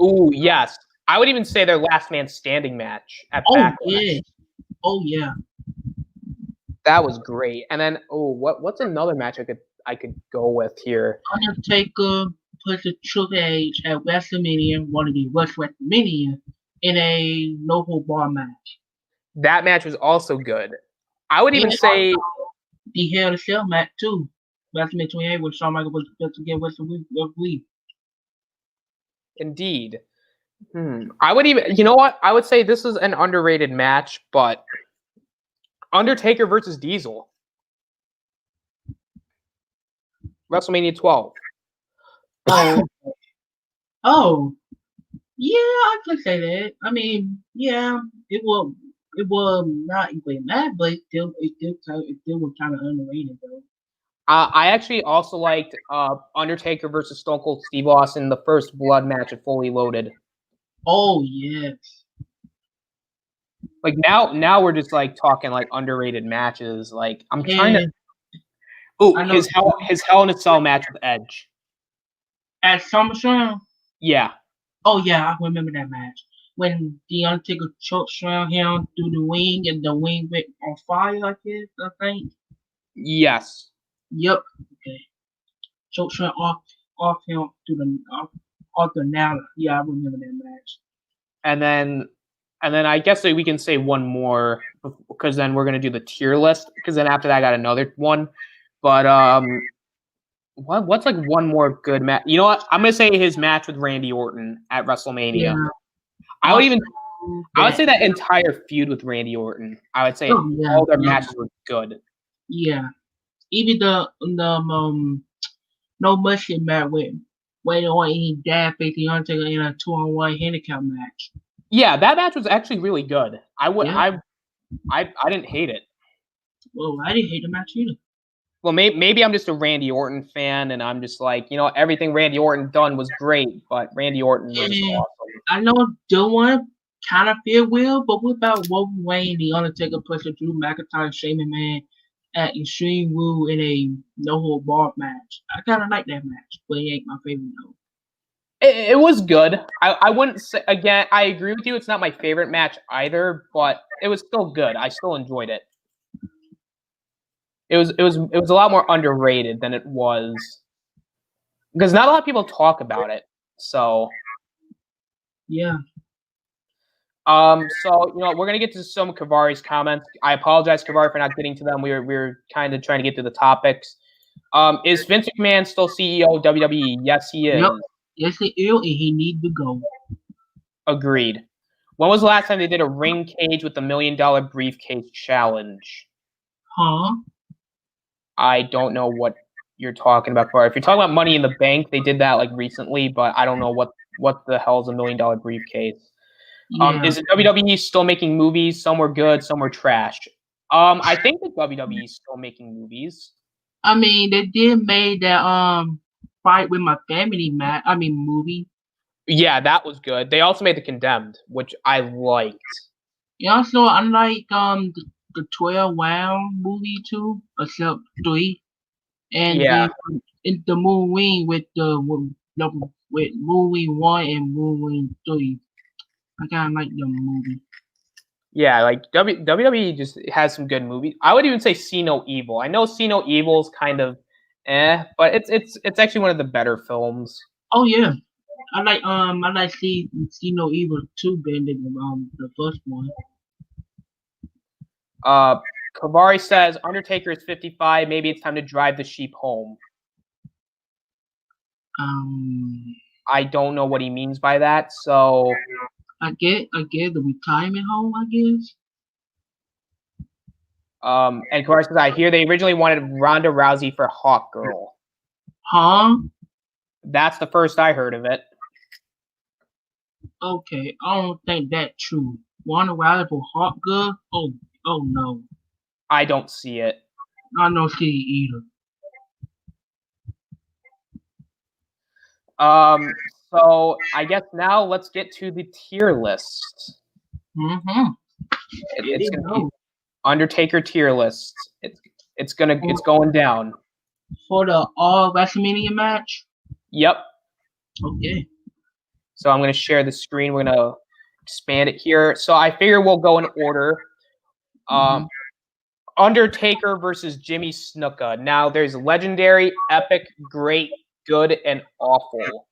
Ooh, yes. I would even say their last man standing match at Backlash. Yeah. Oh yeah. That was great. And then, what's another match I could go with here? Undertaker pushed Triple H at WrestleMania, one of the WrestleMania, in a no-hold bar match. That match was also good. I would even say the Hell in a Cell match too. WrestleMania 28 with Shawn Michaels was supposed to get WrestleMania. Indeed. I would even, you know what? I would say this is an underrated match, but Undertaker versus Diesel. WrestleMania 12. Oh. Yeah, I could say that. I mean, yeah, it was not equally mad, but it still was kind of underrated though. I actually also liked Undertaker versus Stone Cold Steve Austin, the first blood match at Fully Loaded. Oh yes. Like now we're just like talking like underrated matches. Like I'm trying to. Oh, his Hell in a Cell match with Edge. At SummerSlam? Yeah. Oh yeah, I remember that match. When the Undertaker chokeslammed him through the wing and the wing went on fire, I think. Yes. Yep. Okay. Chokeslam off him through off the nail. Yeah, I remember that match. And then I guess we can say one more because then we're gonna do the tier list because then after that I got another one. But what's like one more good match? You know what? I'm gonna say his match with Randy Orton at WrestleMania. Yeah. I would say that entire feud with Randy Orton. I would say all their matches were good. Yeah, even the No Mercy match where they want any dad facing Undertaker in a 2-on-1 handicap match. Yeah, that match was actually really good. I didn't hate it. Well, I didn't hate the match either. Well, maybe I'm just a Randy Orton fan, and I'm just like, everything Randy Orton done was great, but Randy Orton was just Yeah, awesome. I know the one kind of feel weird, but what about Roman Reigns, The Undertaker, plus Drew McIntyre, Shane McMahon at Extreme Rule in a no hold barred match? I kind of like that match, but it ain't my favorite though. It was good. I wouldn't say, again, I agree with you. It's not my favorite match either, but it was still good. I still enjoyed it. It was a lot more underrated than it was because not a lot of people talk about it. So Yeah. So we're gonna get to some of Kavari's comments. I apologize, Kavari, for not getting to them. We were kind of trying to get to the topics. Is Vince McMahon still CEO of WWE? Yes, he is. Yep. Yes, he is, and he needs to go. Agreed. When was the last time they did a ring cage with the $1 million briefcase challenge? Huh? I don't know what you're talking about, Kavari. If you're talking about Money in the Bank, they did that like recently, but I don't know what the hell is $1 million briefcase. Yeah. Is WWE still making movies? Some were good, some were trash. I think that WWE is still making movies. I mean, they did make that Fight with My Family movie. Yeah, that was good. They also made The Condemned, which I liked. Yeah, also I like the 12 round movie too, except 3, and Yeah, then in the Moon Wing with with Moon Wing 1 and Moon Wing 3. I kind of like the movie. yeah, like WWE just has some good movies. I would even say See No Evil. I know See No Evil is kind of but it's actually one of the better films. Oh yeah, I like See No Evil 2 better than the first one. Kavari says Undertaker is 55. Maybe it's time to drive the sheep home. I don't know what he means by that. So I get the retirement home, I guess. And Kavari says I hear they originally wanted Ronda Rousey for Hawk Girl. Huh? That's the first I heard of it. Okay, I don't think that's true. Ronda Rousey for Hot Girl? Oh no. I don't see it. I don't see it either. So I guess now let's get to the tier list. Mm-hmm. It's gonna be Undertaker tier list. It's going down. For the WrestleMania match? Yep. Okay. So I'm gonna share the screen. We're gonna expand it here. So I figure we'll go in order. Undertaker versus Jimmy Snuka. Now there's legendary, epic, great, good, and awful.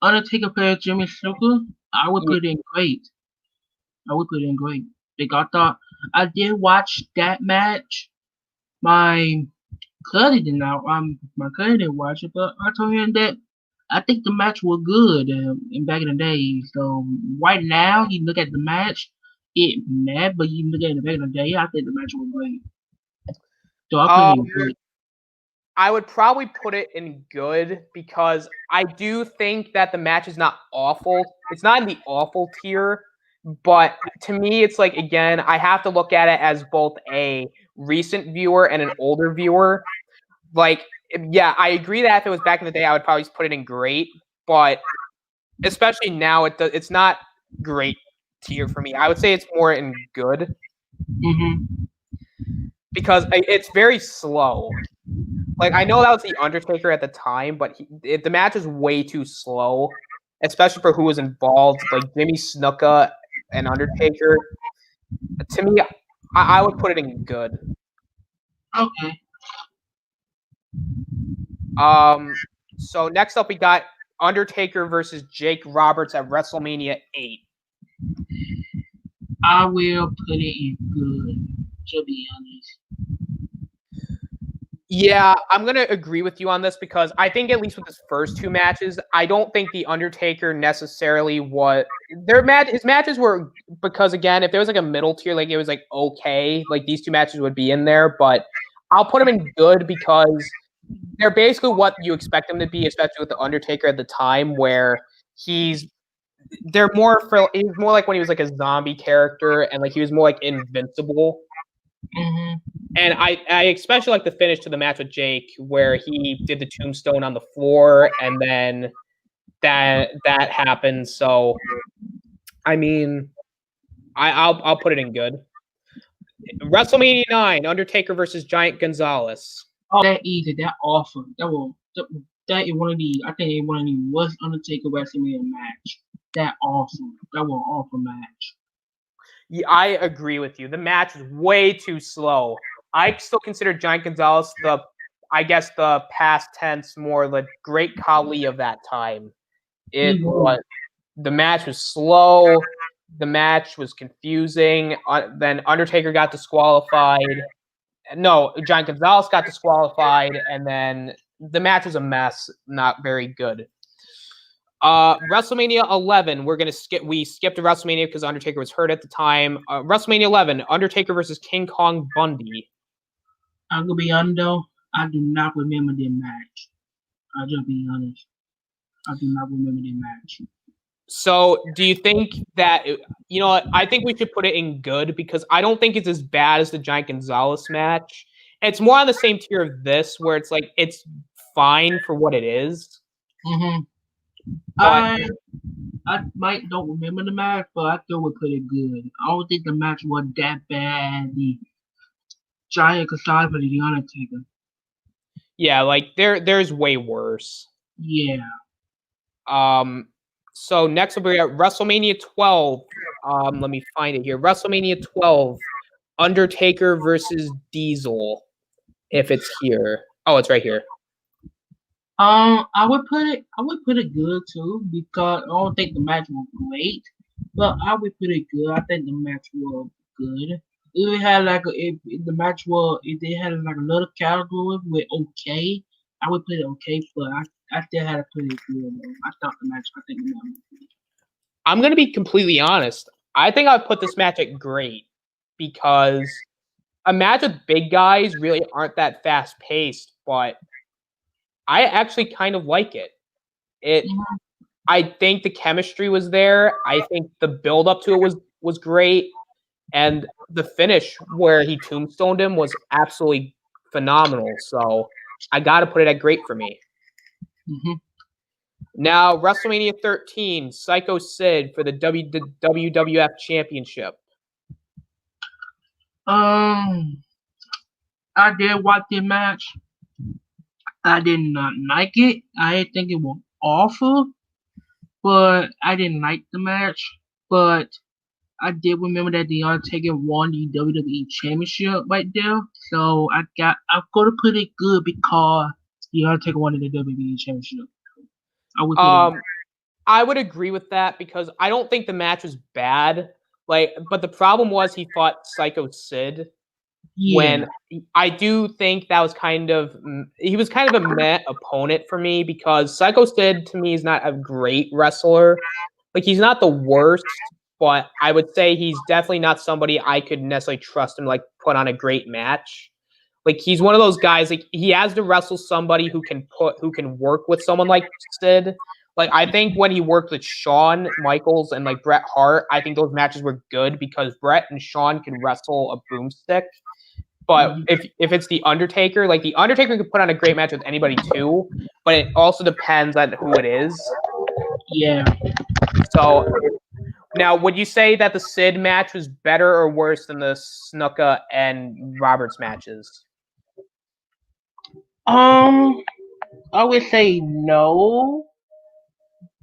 Undertaker player Jimmy Snuka, I would put in great. Because I did watch that match. My cousin did not. My cousin didn't watch it, but I told him that I think the match was good in back in the day. So right now, you look at the match, it mad, but you look at it back in the day, I think the match was great. So I put it in good. I would probably put it in good because I do think that the match is not awful. It's not in the awful tier, but to me, it's like, again, I have to look at it as both a recent viewer and an older viewer. Like, yeah, I agree that if it was back in the day, I would probably just put it in great, but especially now, it's not great tier for me. I would say it's more in good. Because it's very slow. Like, I know that was The Undertaker at the time, but the match is way too slow, especially for who was involved. Like, Jimmy Snuka and Undertaker. To me, I would put it in good. Okay. So next up, we got Undertaker versus Jake Roberts at WrestleMania 8. I will put it in good, to be honest. Yeah, I'm going to agree with you on this because I think at least with his first 2 matches, I don't think The Undertaker necessarily his matches were, because again, if there was like a middle tier, like it was like okay, like these 2 matches would be in there, but I'll put them in good because they're basically what you expect them to be, especially with The Undertaker at the time where he's more like when he was like a zombie character and like he was more like invincible. And I especially like the finish to the match with Jake, where he did the tombstone on the floor, and then that happened. So, I mean, I'll put it in good. WrestleMania 9, Undertaker versus Giant Gonzalez. Oh, that easy. That awesome. That is one of the. I think it's one of the worst Undertaker WrestleMania match. That awesome. That was an awful match. Yeah, I agree with you. The match was way too slow. I still consider Giant Gonzalez the past tense, more the great Khali of that time. The match was slow. The match was confusing. Then Undertaker got disqualified. No, Giant Gonzalez got disqualified, and then the match was a mess. Not very good. WrestleMania 11, we skipped to WrestleMania because Undertaker was hurt at the time. WrestleMania 11, Undertaker versus King Kong Bundy. I'm gonna be honest though, I do not remember the match. I'll just be honest. I do not remember the match. So, do you think that, I think we should put it in good because I don't think it's as bad as the Giant Gonzalez match. It's more on the same tier of this, where it's like, it's fine for what it is. Mm-hmm. I might don't remember the match, but I still would put it good. I don't think the match was that bad. The Giant Gonzalez for the Undertaker. Yeah, like there's way worse. Yeah. So next we'll be at WrestleMania 12. Let me find it here. WrestleMania 12, Undertaker versus Diesel. If it's here. Oh, it's right here. I would put it good too because I don't think the match was great, but I would put it good. I think the match was good. If it had like if they had like another category with okay, I would put it okay, but I still had to put it good though. I think the match was good. I'm gonna be completely honest. I think I'd put this match at great because a match with big guys really aren't that fast paced, but I actually kind of like it. I think the chemistry was there. I think the build up to it was great, and the finish where he tombstoned him was absolutely phenomenal. So I got to put it at great for me. Mm-hmm. Now WrestleMania 13, Psycho Sid for the WWF Championship. I did watch the match. I did not like it. I think it was awful, but I didn't like the match. But I did remember that the Undertaker won the WWE Championship right there. So I'm gonna put it good because the Undertaker won the WWE Championship. I would agree with that because I don't think the match was bad. But the problem was he fought Psycho Sid. Yeah. When I do think that was he was kind of a meh opponent for me because Psycho Sid to me is not a great wrestler. Like he's not the worst, but I would say he's definitely not somebody I could necessarily trust him like put on a great match. Like he's one of those guys like he has to wrestle somebody who can work with someone like Sid. Like I think when he worked with Shawn Michaels and like Bret Hart, I think those matches were good because Bret and Shawn can wrestle a broomstick. But if it's the Undertaker, like the Undertaker could put on a great match with anybody too, but it also depends on who it is. Yeah. So now, would you say that the Sid match was better or worse than the Snuka and Roberts matches? I would say no,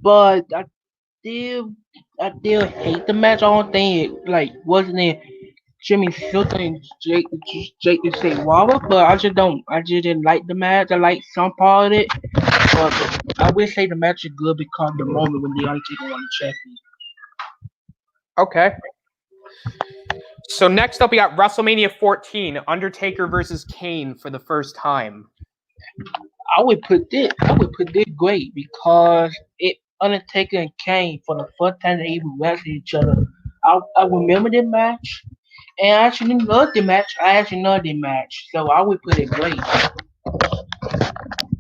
but I still hate the match. I don't think it wasn't it Jimmy Silk and Jake the Snake Waller, but I just didn't like the match. I liked some part of it, but I would say the match is good because the moment when the Undertaker won the champion. Okay. So next up, we got WrestleMania 14, Undertaker versus Kane for the first time. I would put this great because Undertaker and Kane for the first time they even wrestled each other. I remember the match, and I actually loved the match. So I would put it great.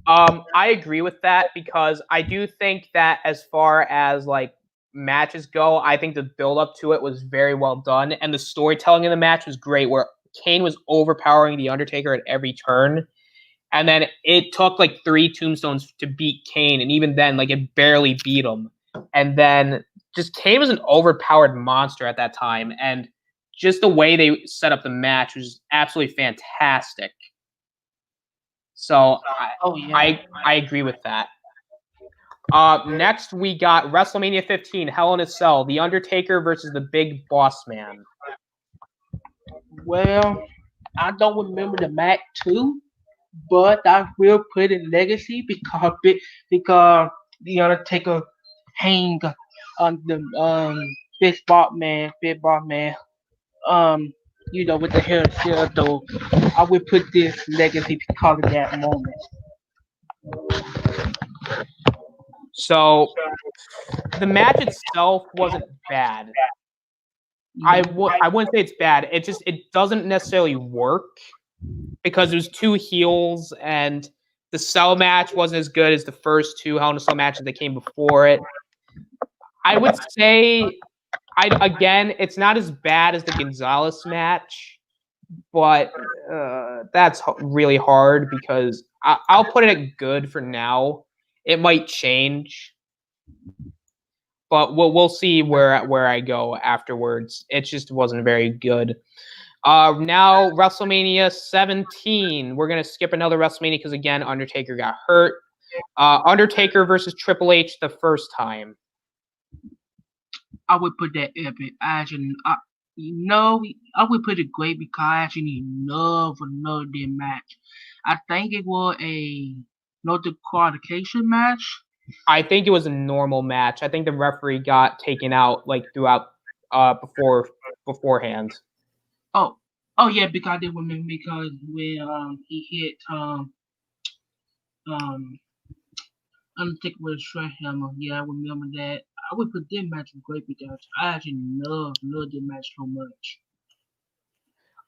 I agree with that because I do think that as far as like matches go, I think the build up to it was very well done, and the storytelling in the match was great. Where Kane was overpowering the Undertaker at every turn. And then it took like 3 tombstones to beat Kane, and even then, like it barely beat him. And then just Kane was an overpowered monster at that time, and just the way they set up the match was absolutely fantastic. So I agree with that. Next we got WrestleMania 15, Hell in a Cell, The Undertaker versus the Big Boss Man. Well, I don't remember the match too, but I will put it legacy because the Undertaker hang on the big boss man, with the hair still though. I would put this legacy because of that moment. So the match itself wasn't bad. I wouldn't say it's bad. It doesn't necessarily work because there's 2 heels, and the Cell match wasn't as good as the first 2 Hell in a Cell matches that came before it. I would say, it's not as bad as the Gonzalez match, but that's really hard because I'll put it at good for now. It might change, but we'll see where I go afterwards. It just wasn't very good. Now WrestleMania 17. We're gonna skip another WrestleMania because again, Undertaker got hurt. Undertaker versus Triple H the first time. I would put that epic. I would put it great because I actually love another match. I think it was a no qualification match. I think it was a normal match. I think the referee got taken out like throughout beforehand. Oh yeah, because they remember because when he hit Undertaker with a shred hammer. Yeah, I remember that. I would put that match great because I actually love that match so much.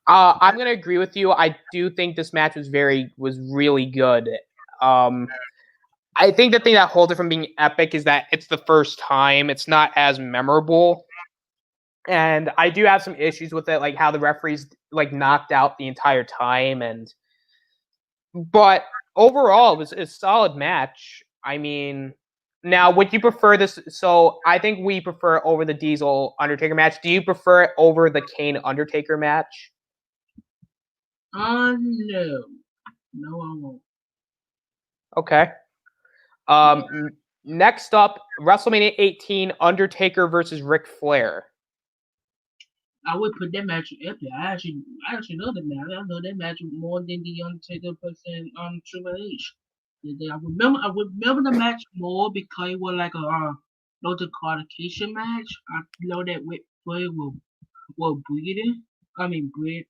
I'm gonna agree with you. I do think this match was really good. I think the thing that holds it from being epic is that it's the first time. It's not as memorable. And I do have some issues with it, like how the referees like knocked out the entire time. But overall, it was a solid match. I mean, now would you prefer this? So I think we prefer over the Diesel Undertaker match. Do you prefer it over the Kane Undertaker match? No, I won't. Okay. Next up, WrestleMania 18, Undertaker versus Ric Flair. I would put that match epic. I actually know that match. I know that match more than the Undertaker versus Triple H. I remember the match more because it was like a no qualification match. I know that Ric Flair will breathing. I mean bread.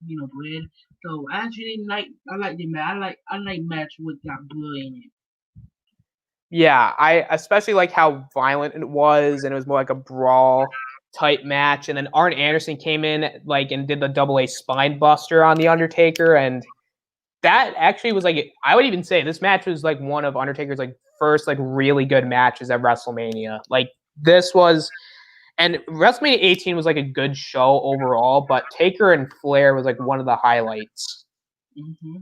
So I actually I like the match. I like match with that blood in it. Yeah, I especially like how violent it was, and it was more like a brawl type match. And then Arn Anderson came in and did the AA spine buster on the Undertaker, and that actually was I would even say this match was like one of Undertaker's first really good matches at WrestleMania. This was, and WrestleMania 18 was a good show overall, but Taker and Flair was one of the highlights. Mm-hmm.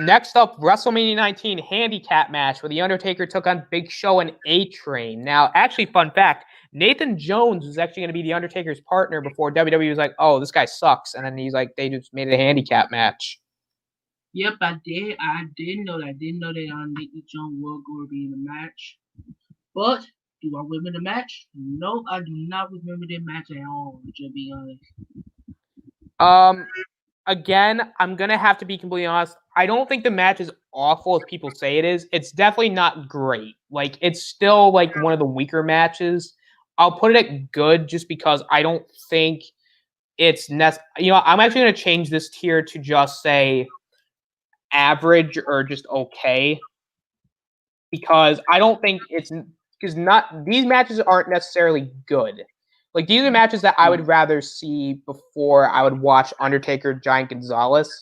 Next up, WrestleMania 19 handicap match where The Undertaker took on Big Show and A-Train. Now, actually, fun fact, Nathan Jones was actually going to be The Undertaker's partner before WWE was like, oh, this guy sucks. And then he's they just made it a handicap match. Yep, I did. I didn't know that. I didn't know that Nathan Jones was going to be in the match. But do I remember the match? No, I do not remember the match at all, to be honest. Again, I'm going to have to be completely honest. I don't think the match is awful as people say it is. It's definitely not great. It's still one of the weaker matches. I'll put it at good just because I don't think it's I'm actually going to change this tier to just say average or just okay. Because I don't think these matches aren't necessarily good. These are matches that I would rather see before I would watch Undertaker Giant Gonzalez.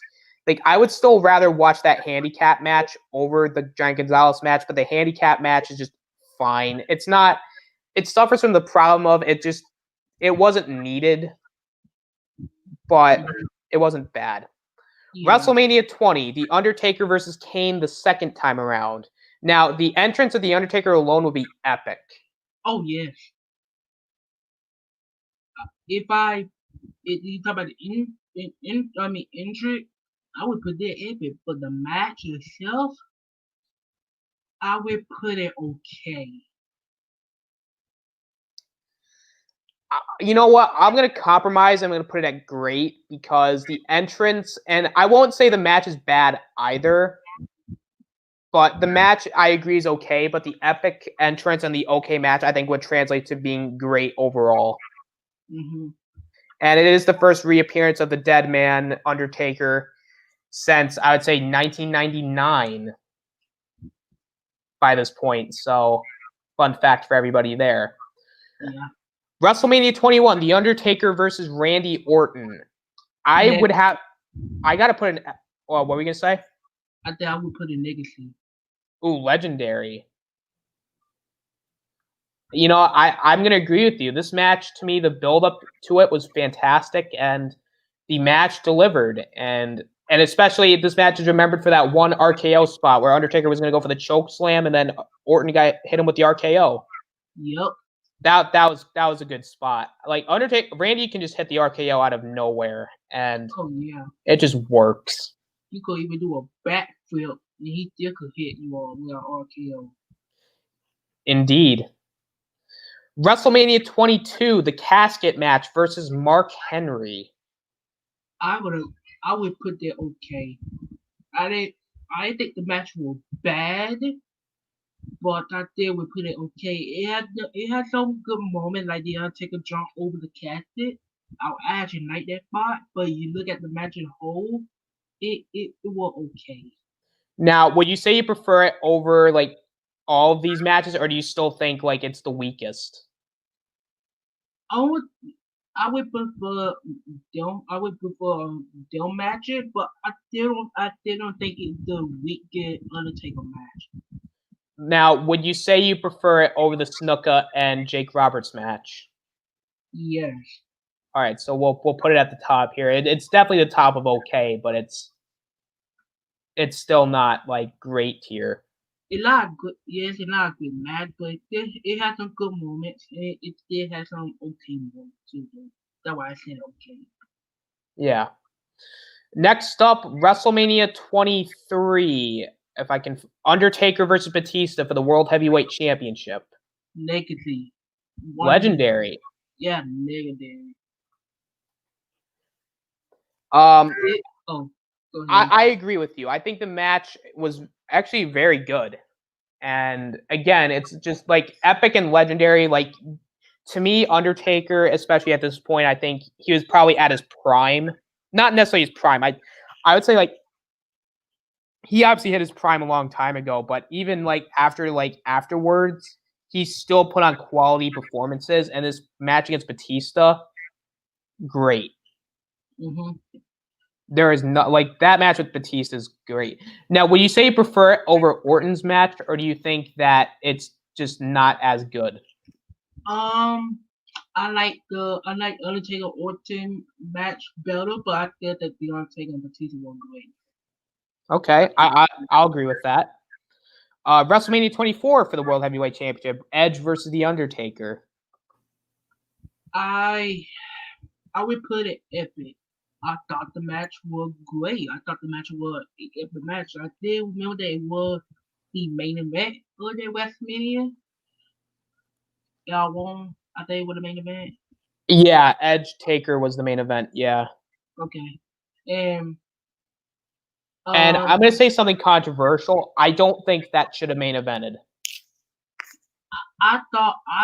I would still rather watch that handicap match over the Giant Gonzalez match, but the handicap match is just fine. It suffers from the problem of it wasn't needed. but it wasn't bad. Yeah. WrestleMania 20, The Undertaker versus Kane the second time around. Now, the entrance of The Undertaker alone would be epic. Oh yes. If you talk about the injury, I would put that epic. But the match itself, I would put it okay. You know what? I'm going to compromise. I'm going to put it at great because the entrance, and I won't say the match is bad either, but the match I agree is okay, but the epic entrance and the okay match I think would translate to being great overall. Mm-hmm. And it is the first reappearance of the dead man Undertaker since, I would say, 1999 by this point. So, fun fact for everybody there. Yeah. WrestleMania 21, The Undertaker versus Randy Orton. I got to put an, what were we going to say? I think I would put a legacy. Ooh, legendary. You know, I'm going to agree with you. This match, to me, the build-up to it was fantastic, and the match delivered. And especially this match is remembered for that one RKO spot where Undertaker was going to go for the choke slam, and then Orton hit him with the RKO. Yep. That was a good spot. Like Randy can just hit the RKO out of nowhere, and it just works. You could even do a backflip, and he still could hit you with an RKO. Indeed. WrestleMania 22, the casket match versus Mark Henry. I would put that okay. I think the match was bad, but I still would put it okay. It had some good moments, like the Undertaker jump over the casket. I actually like that part, but you look at the match in whole, it was okay. Now, would you say you prefer it over like all of these matches, or do you still think like it's the weakest? I would prefer them matches, but I still don't think it's the weakest Undertaker match. Now, would you say you prefer it over the Snuka and Jake Roberts match? Yes. All right, so we'll put it at the top here. It's definitely the top of okay, but it's still not like great tier. It's not good. Yes, it's not a good match, but it has some good moments. And it still has some okay moments too. That's why I said okay. Yeah. Next up, WrestleMania 23. If I can, Undertaker versus Batista for the World Heavyweight Championship. Legacy. Legendary. Yeah, legendary. I agree with you. I think the match was actually very good. And again, it's just like epic and legendary. Like, to me, Undertaker, especially at this point, I think he was probably at his prime. Not necessarily his prime. I would say like he obviously hit his prime a long time ago, but even like afterwards, he still put on quality performances. And this match against Batista, great. Mm-hmm. There is not like that match with Batista is great. Now, would you say you prefer it over Orton's match, or do you think that it's just not as good? I like Undertaker Orton match better, but I feel that the Undertaker and Batista were great. Okay, I'll agree with that. WrestleMania 24 for the World Heavyweight Championship, Edge versus The Undertaker. I would put it epic. I thought the match was great. I thought the match was an epic match. I did remember that it was the main event of the WrestleMania. Y'all won. I think it was the main event. Yeah, Edge Taker was the main event. Yeah. Okay. And I'm going to say something controversial. I don't think that should have main evented. I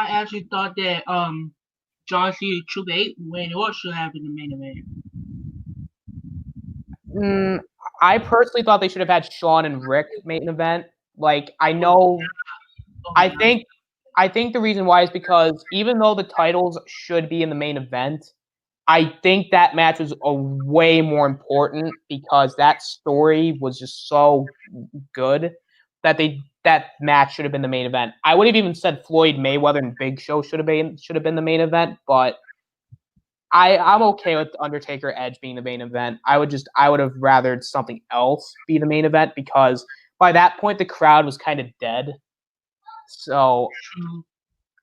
actually thought that John Cena Triple H when it should have been the main event. I personally thought they should have had Shawn and Rick main event. Like, I know, I think the reason why is because even though the titles should be in the main event, I think that match was way more important because that story was just so good that that match should have been the main event. I would have even said Floyd Mayweather and Big Show should have been the main event, but I'm okay with Undertaker Edge being the main event. I would have rathered something else be the main event because by that point the crowd was kind of dead. So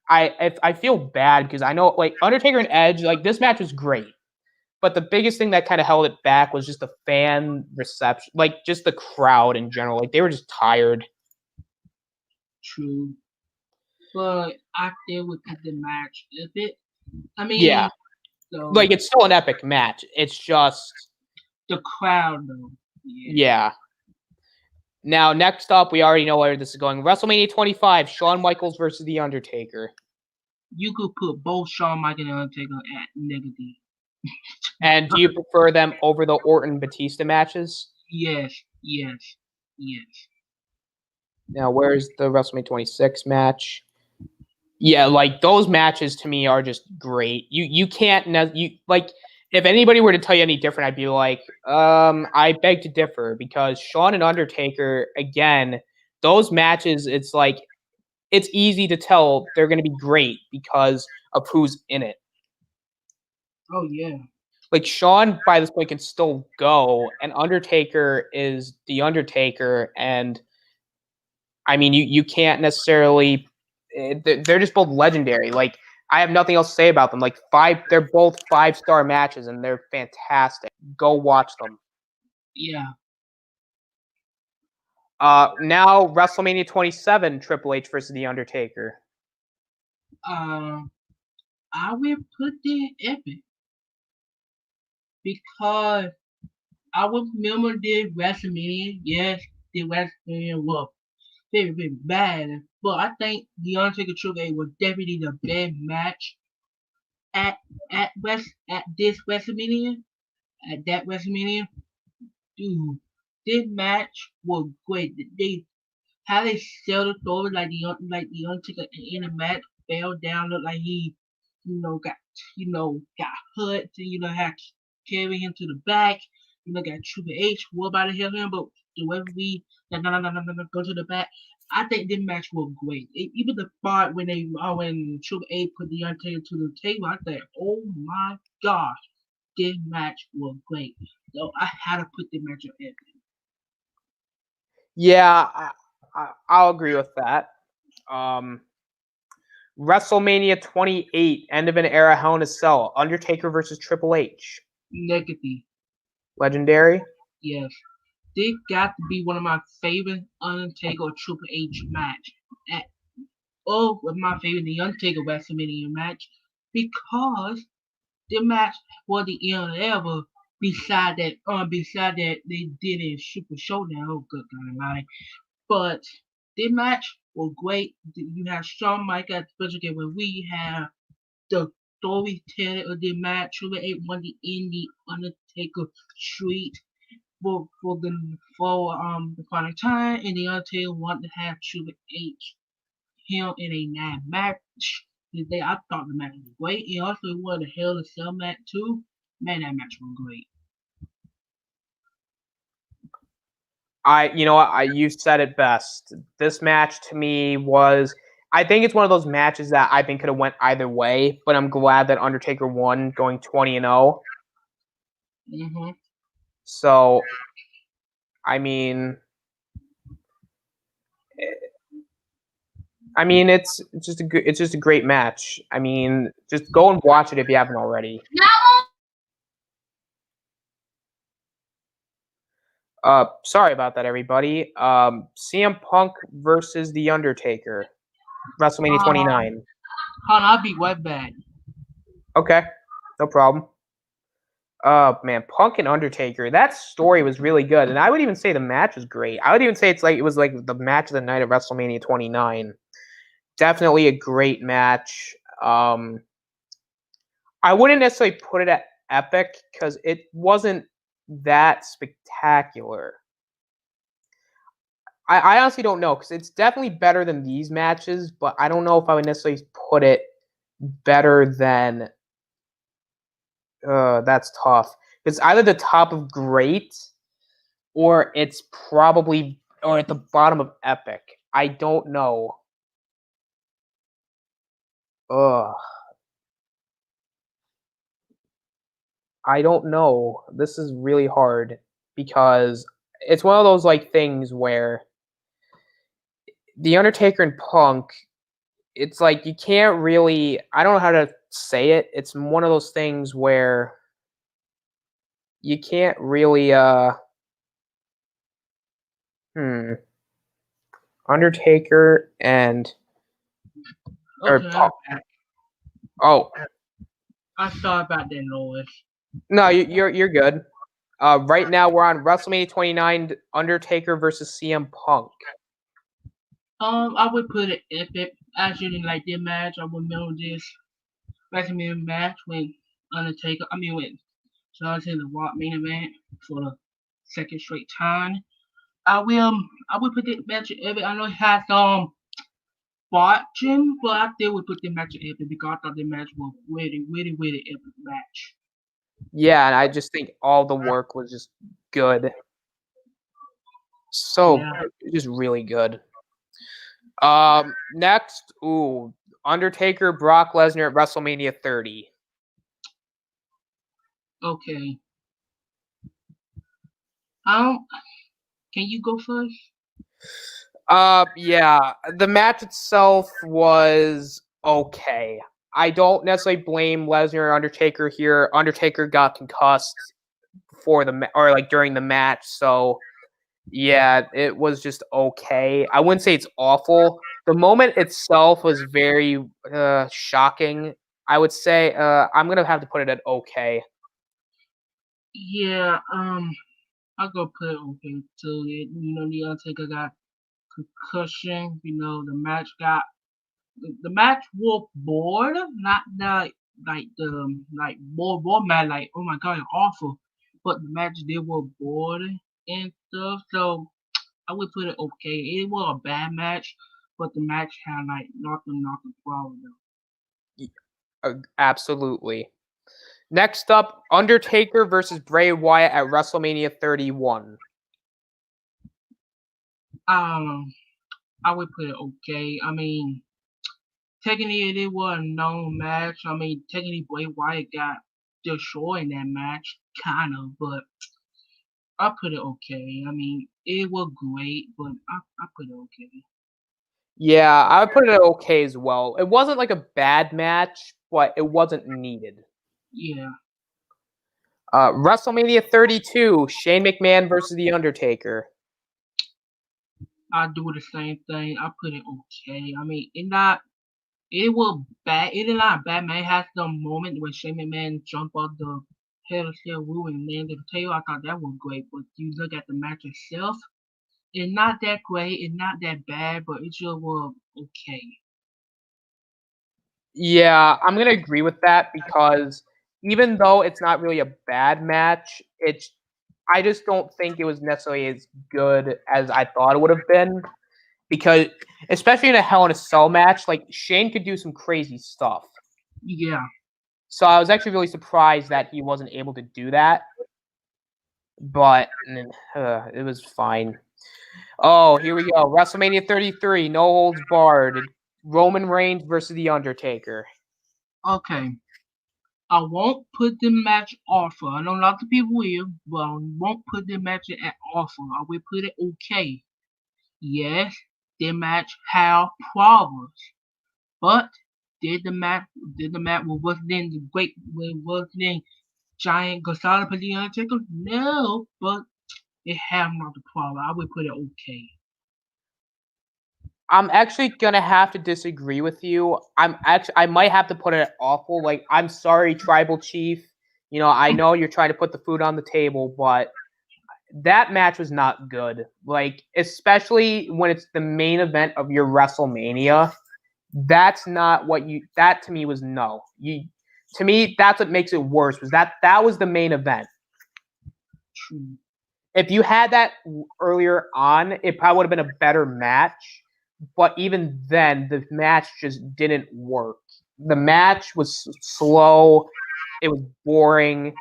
I feel bad because I know like Undertaker and Edge, like this match was great. But the biggest thing that kind of held it back was just the fan reception, like just the crowd in general. Like they were just tired. True. But I still would pick the match. If it, I mean, Yeah. so Like it's still an epic match. It's just the crowd, though. Yeah. Now, next up, we already know where this is going. WrestleMania 25, Shawn Michaels versus The Undertaker. You could put both Shawn Michaels and Undertaker at negative. And do you prefer them over the Orton-Batista matches? Yes. Now, where's the WrestleMania 26 match? Yeah, like those matches to me are just great. You can't like if anybody were to tell you any different, I'd be like, I beg to differ because Shawn and Undertaker, again, those matches, it's like it's easy to tell they're going to be great because of who's in it. Oh yeah. Like Shawn by this point can still go, and Undertaker is the Undertaker, and I mean you can't necessarily. They're just both legendary. Like I have nothing else to say about them. Like they're both 5-star matches, and they're fantastic. Go watch them. Yeah. Now WrestleMania 27, Triple H versus The Undertaker. I will put the epic because I would remember the WrestleMania. Yes, the WrestleMania was very, very bad, but I think the Undertaker Triple H was definitely the best match at this WrestleMania. At that WrestleMania, dude, this match was great. How they sell the story like the Undertaker in the match fell down, looked like he got hurt, had to carry him to the back, got Triple H, what about to help him, but the referee, no, go to the back. I think this match was great. Even the part when when Triple H put the Undertaker to the table, I said, oh my gosh, this match was great. So I had to put the match on Epic. Yeah, I'll agree with that. WrestleMania 28, end of an era, Hell in a Cell, Undertaker versus Triple H. Negative. Legendary? Yes. This got to be one of my favorite Undertaker or Triple H match. With my favorite The Undertaker WrestleMania match because the match was the end ever. Beside that they did in Super Showdown. Oh, good God, but the match was great. You have Shawn Michaels at the special game when we have the storytelling of the match. Triple H won the Indie Undertaker Streak for the final time, and the Undertaker wanted to have Triple H him in a match. I thought the match was great. And also it was a Hell in a Cell match too. Man, that match was great. You said it best. This match to me was, I think it's one of those matches that I think could have went either way, but I'm glad that Undertaker won, going 20-0. Mm-hmm. So, I mean, it's just a great match. I mean, just go and watch it if you haven't already. Sorry about that, everybody. CM Punk versus The Undertaker, WrestleMania 29. I'll be right back. Okay, no problem. Man, Punk and Undertaker, that story was really good, and I would even say the match was great. I would even say it was like the match of the night of WrestleMania 29. Definitely a great match. I wouldn't necessarily put it at epic because it wasn't that spectacular. I honestly don't know because it's definitely better than these matches, but I don't know if I would necessarily put it better than. That's tough. It's either the top of great, or it's probably or at the bottom of epic. I don't know. Ugh. I don't know. This is really hard because it's one of those like things where the Undertaker and Punk, it's like you can't really. I don't know how to say it. It's one of those things where you can't really. Undertaker and or Okay, Punk. Oh I thought about that noise. no, you're good. Right now we're on WrestleMania 29, Undertaker versus CM Punk. I would put it epic. I actually like this match. I remember this WrestleMania match when Undertaker. I mean when John Cena walked main event for the second straight time. I will put this match epic. I know it has fortune, but I still would put the match epic because I thought the match was really epic match. Yeah, and I just think all the work was just good. So Yeah. just really good. Next, Undertaker Brock Lesnar at WrestleMania 30. Okay. Can you go first? Yeah, the match itself was okay. I don't necessarily blame Lesnar or Undertaker here. Undertaker got concussed during the match, so yeah, it was just okay. I wouldn't say it's awful. The moment itself was very shocking. I would say I'm gonna have to put it at okay. Yeah. I'll go put it okay too. The Undertaker got concussion. The match was bored, not like the like bored match. Like oh my god, it's awful. But the match they were bored and stuff. So I would put it okay. It was a bad match, but the match had like nothing wrong with Absolutely. Next up, Undertaker versus Bray Wyatt at WrestleMania 31. I would put it okay. I mean, technically it was a known match. I mean, technically Bray Wyatt got destroyed in that match, kind of, but I put it okay. I mean, it was great, but I put it okay. Yeah, I would put it at okay as well. It wasn't like a bad match, but it wasn't needed. Yeah, WrestleMania 32, Shane McMahon versus The Undertaker. I do the same thing. I put it okay. I mean, it was bad. It is not bad, man. It has the moment when Shane McMahon jumped off the Hell in Cell rule and landed the table. I thought that was great, but you look at the match itself, it's not that great. It's not that bad, but it just was okay. Yeah, I'm gonna agree with that because even though it's not really a bad match, I just don't think it was necessarily as good as I thought it would have been. Because especially in a Hell in a Cell match, like Shane could do some crazy stuff. Yeah. So I was actually really surprised that he wasn't able to do that. But it was fine. Oh, here we go. WrestleMania 33, no holds barred. Roman Reigns versus The Undertaker. Okay. I won't put the match offer. I know lots of people will, but I won't put the match at offer. I will put it okay. Yes, the match had problems, but did the match was then the great was then giant Gonzalo put the Undertaker? No, but it had not the problem. I would put it okay. I'm actually gonna have to disagree with you. I might have to put it at awful. Like, I'm sorry, Tribal Chief. I know you're trying to put the food on the table, but that match was not good. Like, especially when it's the main event of your WrestleMania. That's not what you. That to me was no. To me, that's what makes it worse. Was that was the main event. True. If you had that earlier on, it probably would have been a better match. But even then, the match just didn't work. The match was slow. It was boring.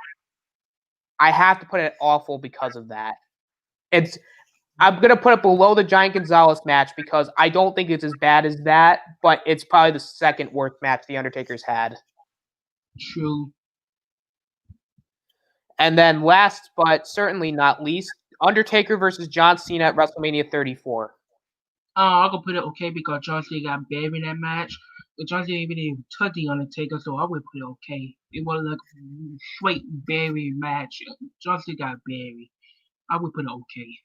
I have to put it awful because of that. I'm gonna put it below the Giant Gonzalez match because I don't think it's as bad as that, but it's probably the second worst match the Undertaker's had. True. And then last but certainly not least, Undertaker versus John Cena at WrestleMania 34. I could put it okay because John Cena got buried in that match. But John Cena even didn't touch the Undertaker, so I would put it okay. It was like a straight buried match. John Cena got buried. I would put it okay.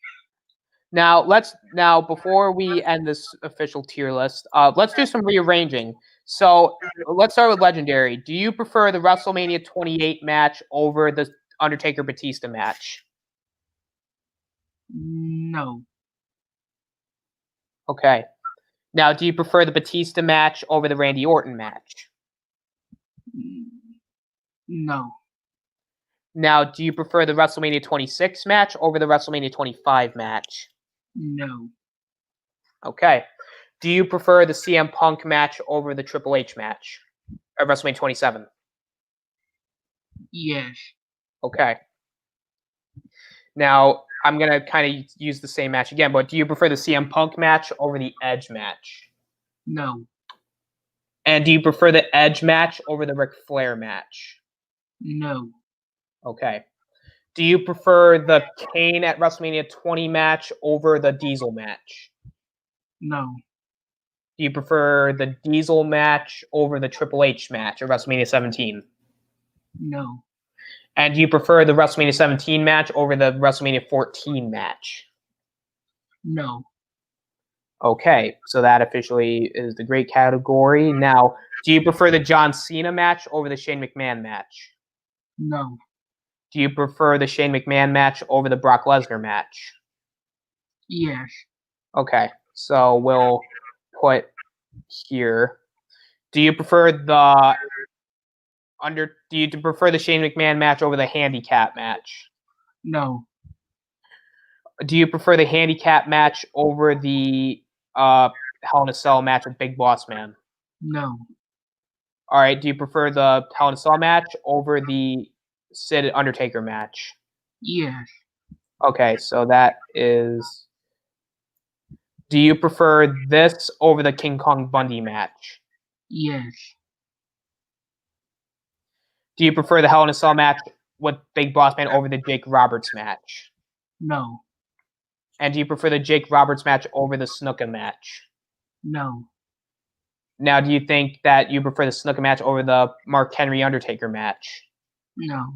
Now before we end this official tier list, let's do some rearranging. So let's start with Legendary. Do you prefer the WrestleMania 28 match over the Undertaker Batista match? No. Okay. Now, do you prefer the Batista match over the Randy Orton match? No. Now, do you prefer the WrestleMania 26 match over the WrestleMania 25 match? No. Okay. Do you prefer the CM Punk match over the Triple H match at WrestleMania 27? Yes. Okay. Now, I'm going to kind of use the same match again, but do you prefer the CM Punk match over the Edge match? No. And do you prefer the Edge match over the Ric Flair match? No. Okay. Do you prefer the Kane at WrestleMania 20 match over the Diesel match? No. Do you prefer the Diesel match over the Triple H match at WrestleMania 17? No. And do you prefer the WrestleMania 17 match over the WrestleMania 14 match? No. Okay, so that officially is the great category. Now, do you prefer the John Cena match over the Shane McMahon match? No. Do you prefer the Shane McMahon match over the Brock Lesnar match? Yes. Okay, so we'll put here. Do you prefer the Shane McMahon match over the handicap match? No. Do you prefer the handicap match over the Hell in a Cell match with Big Boss Man? No. All right. Do you prefer the Hell in a Cell match over the Sid Undertaker match? Yes. Okay, so that is. Do you prefer this over the King Kong Bundy match? Yes. Do you prefer the Hell in a Cell match with Big Boss Man over the Jake Roberts match? No. And do you prefer the Jake Roberts match over the Snuka match? No. Now, do you think that you prefer the Snuka match over the Mark Henry Undertaker match? No.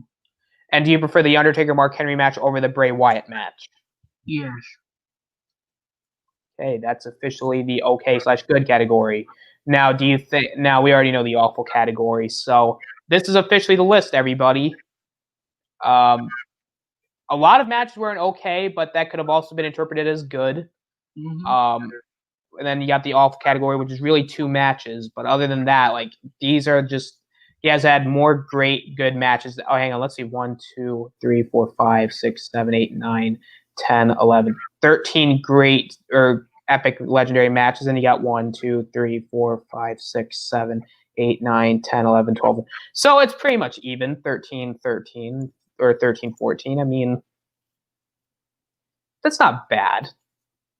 And do you prefer the Undertaker Mark Henry match over the Bray Wyatt match? Yes. Okay, that's officially the okay/good category. Now, do you think? Now we already know the awful category, so this is officially the list, everybody. A lot of matches were an okay, but that could have also been interpreted as good. Mm-hmm. And then you got the awful category, which is really 2 matches. But other than that, like these are just he has had more great good matches. Oh, hang on, let's see. 1, 2, 3, 4, 5, 6, 7, 8, 9, 10, 11, 13 great or epic legendary matches. And you got 1, 2, 3, 4, 5, 6, 7, 8, 9, 10, 11, 12. So it's pretty much even 13, 13 or 13, 14. I mean, that's not bad.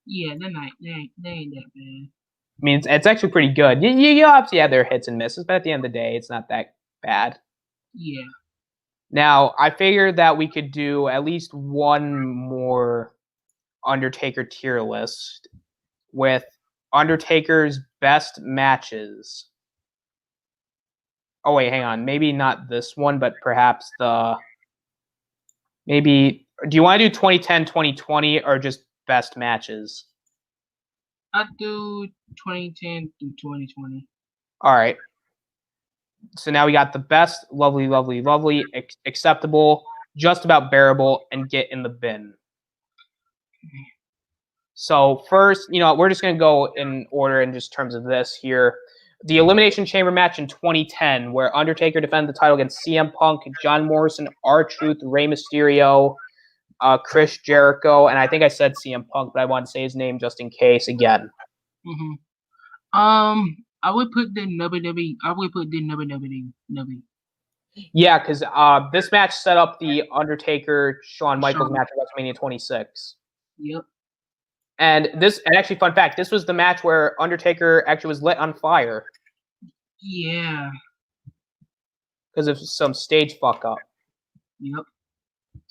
Yeah, they ain't that bad. I mean, it's actually pretty good. You obviously have their hits and misses, but at the end of the day, it's not that bad. Yeah. Now, I figured that we could do at least one more Undertaker tier list with Undertaker's best matches. Oh, wait, hang on. Maybe not this one, but perhaps maybe, do you want to do 2010, 2020, or just best matches? I do 2010 through 2020. All right. So now we got the best, lovely, lovely, lovely, acceptable, just about bearable, and get in the bin. So first, we're just going to go in order in just terms of this here. The Elimination Chamber match in 2010, where Undertaker defended the title against CM Punk, John Morrison, R-Truth, Rey Mysterio, Chris Jericho, and I think I said CM Punk, but I wanted to say his name just in case again. Mm-hmm. I would put the WWE. I would put the WWE. Yeah, because this match set up the Undertaker Shawn Michaels match at WrestleMania 26. Yep. And actually, fun fact, this was the match where Undertaker actually was lit on fire. Yeah. Because of some stage fuck up. Yep.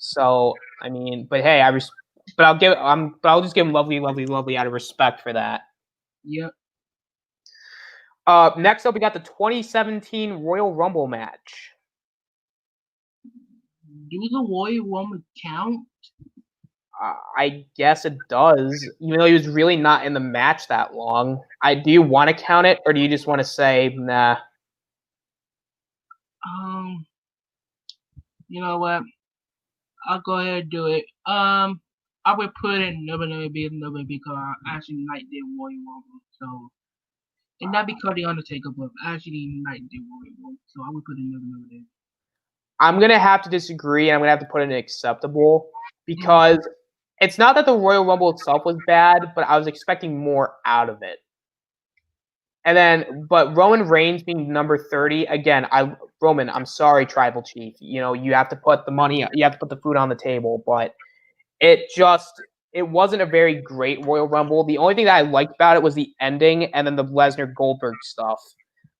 So I mean, but hey, but I'll just give him lovely out of respect for that. Yep. Next up, we got the 2017 Royal Rumble match. Do the Royal Rumble count? I guess it does, even though he was really not in the match that long. Do you want to count it, or do you just want to say, nah? You know what? I'll go ahead and do it. I would put it never because I actually like the Royal Rumble. So, and not because the Undertaker, but I actually like the Royal Rumble. So I would put it never there. I'm gonna have to disagree, and I'm gonna have to put it in acceptable because it's not that the Royal Rumble itself was bad, but I was expecting more out of it. And then, but Roman Reigns being number 30 again. Roman, I'm sorry, Tribal Chief. You know you have to put the money, you have to put the food on the table, but it wasn't a very great Royal Rumble. The only thing that I liked about it was the ending and then the Lesnar Goldberg stuff.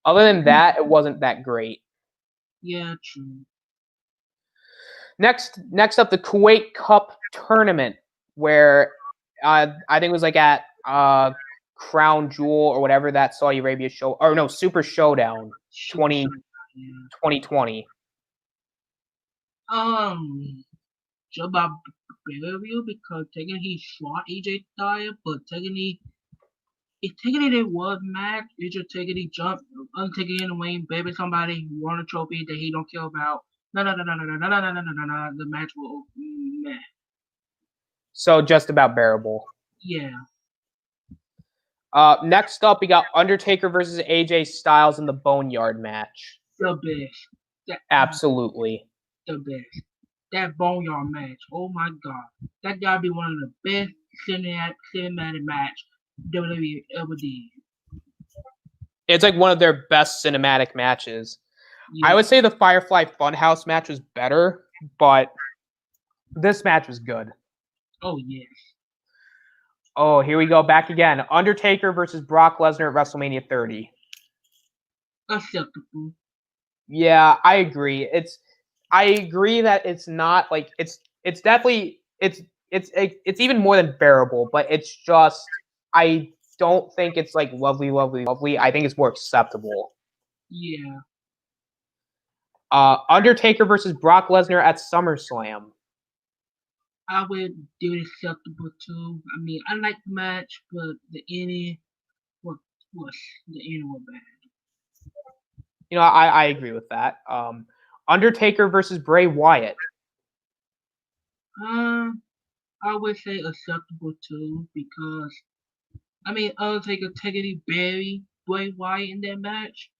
Other than that, it wasn't that great. Yeah, true. Next up, the Kuwait Cup tournament, where I think it was like at Crown Jewel or whatever that Saudi Arabia show, or no, Super Showdown 2020. About Bellevue because technically he shot AJ Styles, but technically it was match. It just technically jumped Undertaker in the ring, baby somebody won a trophy that he don't care about. No. The match will meh. So just about bearable. Yeah. Next up, we got Undertaker versus AJ Styles in the Boneyard match. The best. Absolutely. The best. That Boneyard match. Oh my god. That gotta be one of the best cinematic match WWE ever did. It's like one of their best cinematic matches. Yeah. I would say the Firefly Funhouse match was better, but this match was good. Oh, yes. Oh, here we go back again. Undertaker versus Brock Lesnar at WrestleMania 30. Acceptable. Yeah, I agree. I agree that it's not like it's definitely it's even more than bearable, but it's just I don't think it's like lovely. I think it's more acceptable. Yeah. Undertaker versus Brock Lesnar at SummerSlam. I would do acceptable too. I mean, I like the match, but the ending was bad. You know, I agree with that. Undertaker versus Bray Wyatt. I would say acceptable too because I mean Undertaker technically buried Bray Wyatt in that match,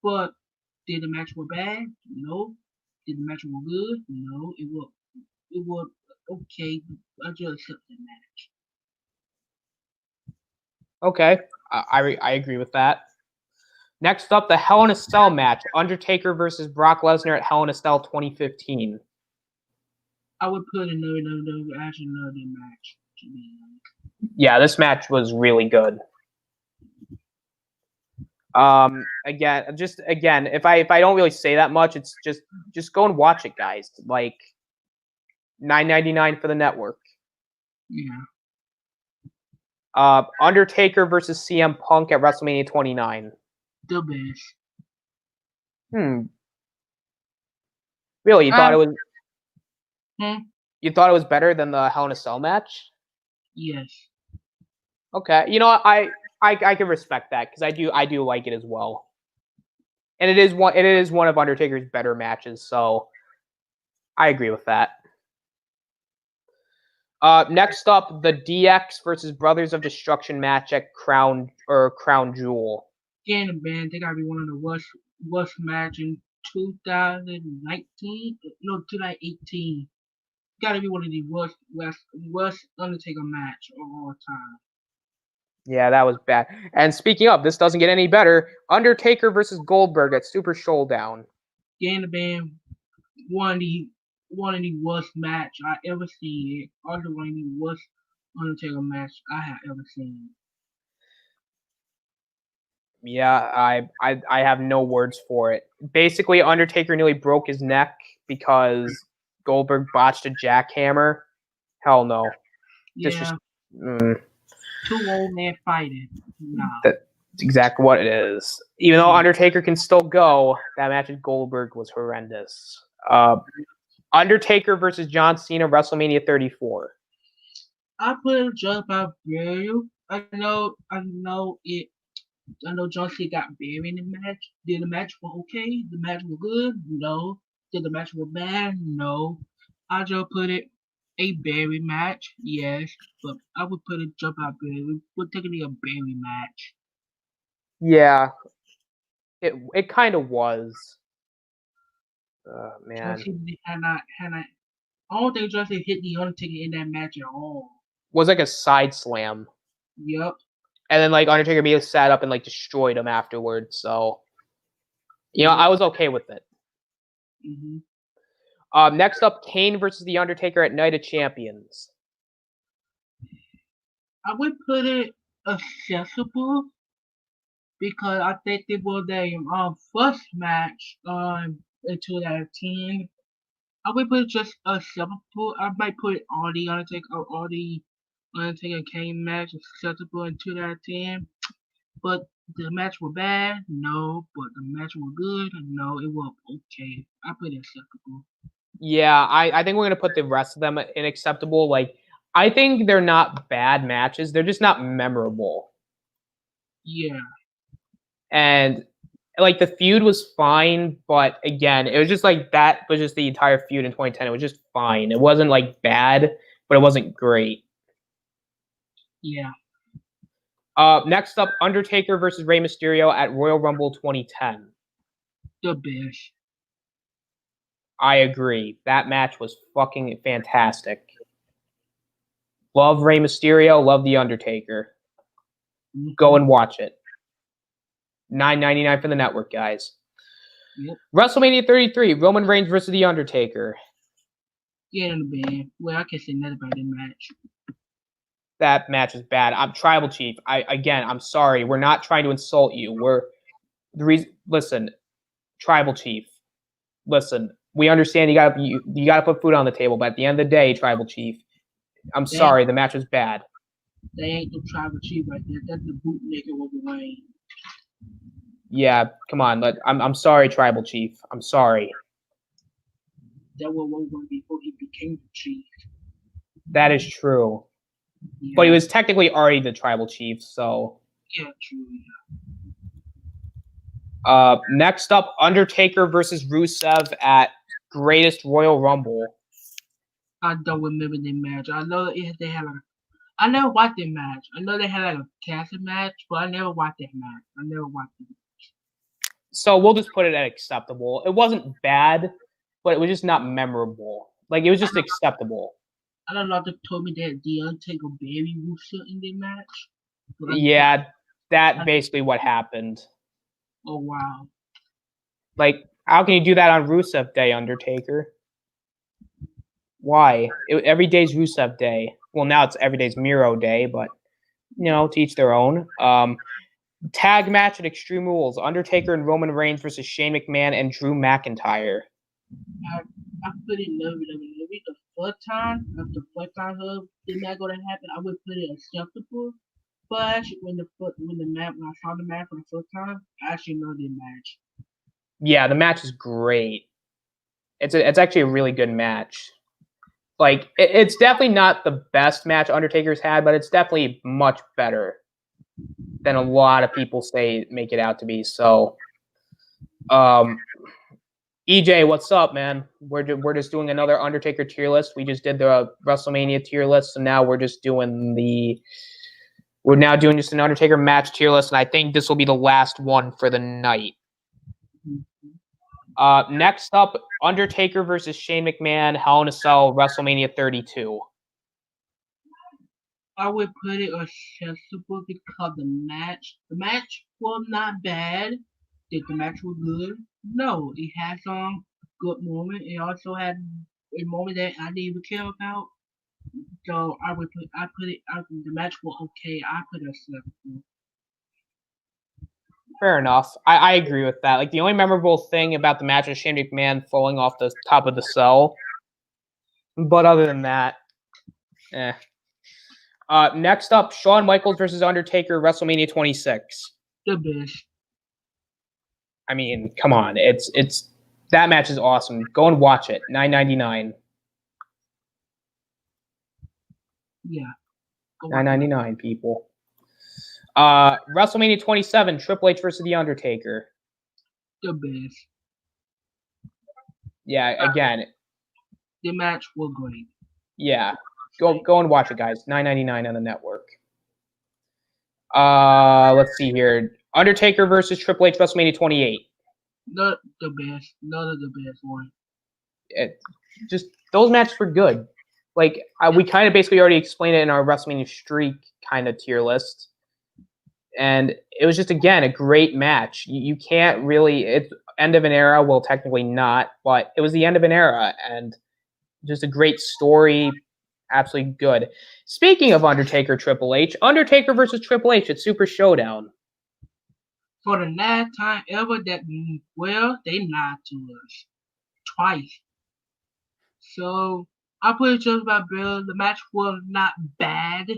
but did the match were bad? No. Did the match were good? No. It was okay. I just accept the match. Okay, I agree with that. Next up, the Hell in a Cell match: Undertaker versus Brock Lesnar at Hell in a Cell 2015. I would put another match. Yeah, this match was really good. Again, if I don't really say that much, it's just go and watch it, guys. Like $9.99 for the network. Yeah. Undertaker versus CM Punk at WrestleMania 29. The best. Really, you thought it was? You thought it was better than the Hell in a Cell match? Yes. Okay, you know what? I can respect that because I do like it as well, and it is one of Undertaker's better matches, so I agree with that. Next up, the DX versus Brothers of Destruction match at Crown Jewel. Yeah, man, they gotta be one of the worst match in 2019. No, 2018. Gotta be one of the worst Undertaker match of all time. Yeah, that was bad. And speaking of, this doesn't get any better. Undertaker versus Goldberg at Super Showdown. Yeah, man, one of the worst match I ever seen. Also one of the worst Undertaker match I have ever seen. Yeah, I have no words for it. Basically, Undertaker nearly broke his neck because Goldberg botched a jackhammer. Hell no. Yeah, Mm, two old men fighting. Nah. that's exactly what it is. Even though Undertaker can still go, that match with Goldberg was horrendous. Undertaker versus John Cena, WrestleMania 34. I put a joke about burial. I know John Cena got buried in the match. Did the match was okay? The match was good? No. Did the match was bad? No. I just put it a buried match, yes, but I would put a jump out buried. We're taking a buried match. Yeah, it kind of was. John Man, Cena had not. I don't think John Cena hit the Undertaker in that match at all. was like a side slam. Yep. And then like Undertaker immediately sat up and like destroyed him afterwards. So, I was okay with it. Mm-hmm. Next up, Kane versus the Undertaker at Night of Champions. I would put it accessible because I think it was their first match in 2010. I would put it just acceptable. I might put all the Undertaker Kane match acceptable in 2010. But the match was bad, no. But the match was good, no. It was okay. I put it acceptable. Yeah, I think we're gonna put the rest of them in acceptable. Like, I think they're not bad matches. They're just not memorable. Yeah. And like the feud was fine, but again, it was just like that was just the entire feud in 2010. It was just fine. It wasn't like bad, but it wasn't great. Yeah. Next up, Undertaker versus Rey Mysterio at Royal Rumble 2010. The best. I agree. That match was fucking fantastic. Love Rey Mysterio. Love The Undertaker. Mm-hmm. Go and watch it. $9.99 for the network, guys. Yep. WrestleMania 33, Roman Reigns versus The Undertaker. Get in the band. Well, I can say nothing about that match. That match is bad. I'm Tribal Chief. I'm sorry. We're not trying to insult you. Listen, Tribal Chief. Listen, we understand you gotta put food on the table, but at the end of the day, Tribal Chief, I'm sorry, the match was bad. They ain't no Tribal Chief right there. That's the bootlegger over Wayne. Yeah, come on. I'm sorry, Tribal Chief. I'm sorry. That was one before he became the chief. That is true. Yeah. But he was technically already the Tribal Chief, so. Yeah, true. Next up, Undertaker versus Rusev at Greatest Royal Rumble. I don't remember the match. I know they had I never watched the match. I know they had like a casting match, but I never watched that match. I never watched it. So we'll just put it at acceptable. It wasn't bad, but it was just not memorable. Like, it was just acceptable. I don't know if they told me that the Undertaker buried Rusev in the match. Yeah, that's basically what happened. Oh, wow. Like, how can you do that on Rusev Day, Undertaker? Why? Every day's Rusev Day. Well, now it's every day's Miro Day, but, to each their own. Tag match at Extreme Rules. Undertaker and Roman Reigns versus Shane McMahon and Drew McIntyre. I put it WWE the first time. After the first time did not going to happen, I would put it acceptable. But when I saw the match for the first time, I actually know the match. Yeah, the match is great. It's actually a really good match. Like, it's definitely not the best match Undertaker's had, but it's definitely much better than a lot of people make it out to be. So, EJ, what's up, man? We're just doing another Undertaker tier list. We just did the WrestleMania tier list, so now we're just doing just an Undertaker match tier list, and I think this will be the last one for the night. Next up, Undertaker versus Shane McMahon, Hell in a Cell, WrestleMania 32. I would put it accessible because the match was not bad. Did the match was good? No, it had some good moments. It also had a moment that I didn't even care about. So the match was okay. I put it acceptable. Fair enough. I agree with that. Like, the only memorable thing about the match was Shane McMahon falling off the top of the cell. But other than that, next up, Shawn Michaels versus Undertaker, WrestleMania 26. The best. I mean, come on, it's that match is awesome. Go and watch it. $9.99. Yeah. $9.99, people. WrestleMania 27, Triple H versus The Undertaker. The best. Yeah, again. The match was great. Yeah. Go and watch it, guys. $9.99 on the network. Let's see here. Undertaker versus Triple H, WrestleMania 28. The best. None of the best one. Just those matches were good. Like we kind of basically already explained it in our WrestleMania Streak kind of tier list, and it was just again a great match. You can't really it's end of an era. Well, technically not, but it was the end of an era, and just a great story. Absolutely good. Speaking of Undertaker, Triple H, Undertaker versus Triple H at Super Showdown. For the last time ever that, well, they lied to us. Twice. So, I put it just about Bill. The match was not bad.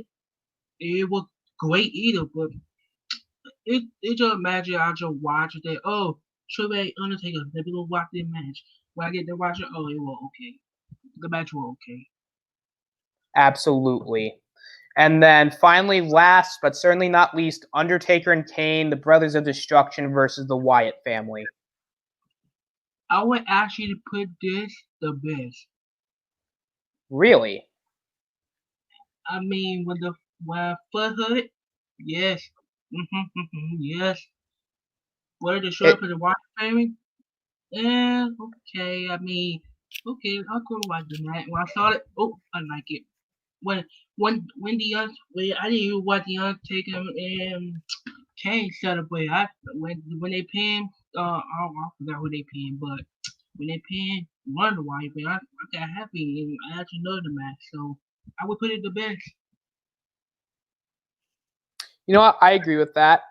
It was great either, but it just imagine I just watch it. Oh, Triple H, Undertaker, let me go watch this match. When I get to watch it, oh, it was okay. The match was okay. Absolutely. And then finally, last but certainly not least, Undertaker and Kane, the Brothers of Destruction versus the Wyatt family. I would actually put this the best. Really? I mean, when Foothood, yes. Yes. What are the short for the Wyatt family? Yeah, okay. I mean, okay, I could watch the match. When I saw it, oh, I like it. When when I didn't even watch the Undertaker and Kane celebrate. When they pinned, I forgot who they pinned, but when they pinned Wonder Wyatt, I got happy and I actually know the match, so I would put it the best. You know what? I agree with that.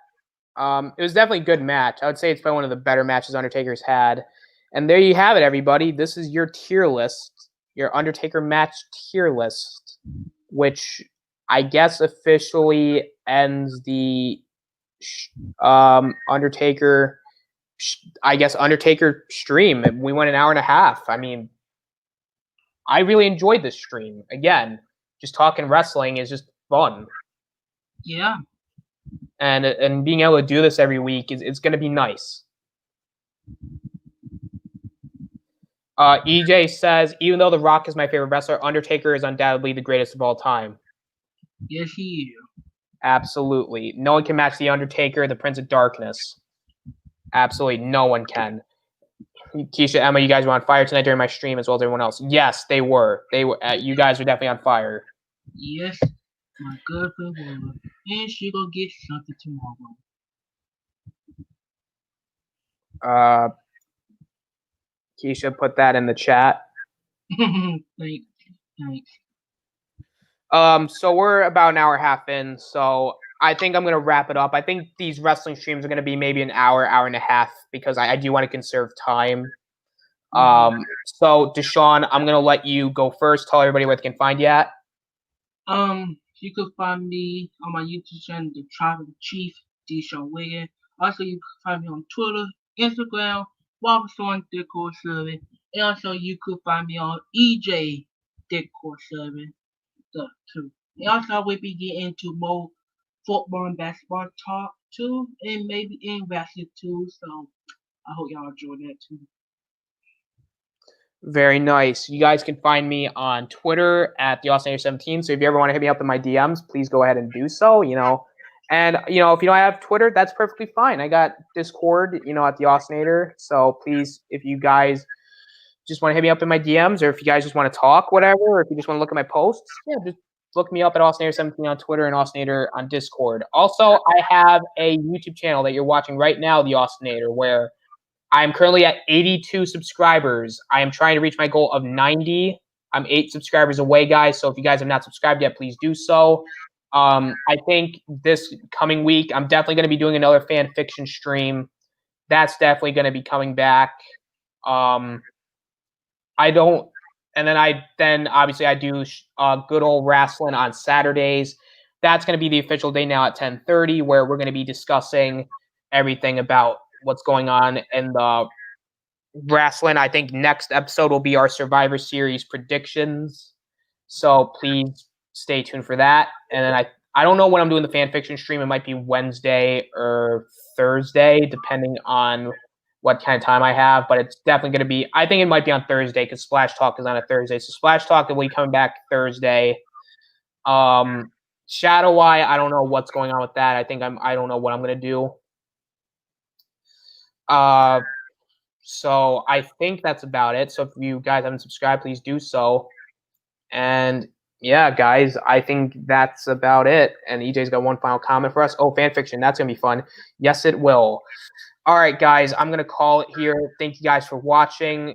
It was definitely a good match. I would say it's been one of the better matches Undertaker's had. And there you have it, everybody. This is your tier list, your Undertaker match tier list, which I guess officially ends the Undertaker stream. We went an hour and a half. I mean, I really enjoyed this stream. Again, just talking wrestling is just fun. Yeah. And being able to do this every week it's going to be nice. EJ says, even though The Rock is my favorite wrestler, Undertaker is undoubtedly the greatest of all time. Yes, he is. Absolutely. No one can match The Undertaker, the Prince of Darkness. Absolutely no one can. Keisha, Emma, you guys were on fire tonight during my stream as well as everyone else. Yes, they were. You guys were definitely on fire. Yes, my girlfriend was. And she gonna get something tomorrow. Keisha put that in the chat. Thanks. So we're about an hour and a half in, so I think I'm going to wrap it up. I think these wrestling streams are going to be maybe an hour, hour and a half, because I do want to conserve time. So Deshaun, I'm going to let you go first. Tell everybody where they can find you at. You could find me on my YouTube channel, The Tribal Chief, Deshaun Wiggins. Also, you can find me on Twitter, Instagram, Wrasslin Discord server, and also you could find me on EJ Discord server too. And also, we'll be getting into more football and basketball talk too, and maybe in wrestling too. So I hope y'all enjoy that too. Very nice. You guys can find me on Twitter at the Austin 17. So if you ever want to hit me up in my DMs, please go ahead and do so. And if you don't have Twitter, that's perfectly fine. I got Discord, at the Austinator. So please, if you guys just want to hit me up in my DMs, or if you guys just want to talk, whatever, or if you just want to look at my posts, just look me up at Austinator17 on Twitter and Austinator on Discord. Also, I have a YouTube channel that you're watching right now, the Austinator, where I'm currently at 82 subscribers. I am trying to reach my goal of 90. I'm 8 subscribers away, guys. So if you guys have not subscribed yet, please do so. I think this coming week, I'm definitely going to be doing another fan fiction stream. That's definitely going to be coming back. I don't And then obviously I do good old Wrasslin on Saturdays. That's going to be the official day now at 10:30, where we're going to be discussing everything about what's going on in the Wrasslin. I think next episode will be our Survivor Series predictions. So please stay tuned for that. And then I don't know when I'm doing the fan fiction stream. It might be Wednesday or Thursday, depending on what kind of time I have. But it's definitely going to be, I think it might be on Thursday because Splash Talk is on a Thursday. So Splash Talk will be coming back Thursday. Shadow Eye, I don't know what's going on with that. I don't know what I'm going to do. So I think that's about it. So if you guys haven't subscribed, please do so. And yeah, guys, I think that's about it. And EJ's got one final comment for us. Oh, fan fiction. That's going to be fun. Yes, it will. All right, guys, I'm going to call it here. Thank you guys for watching.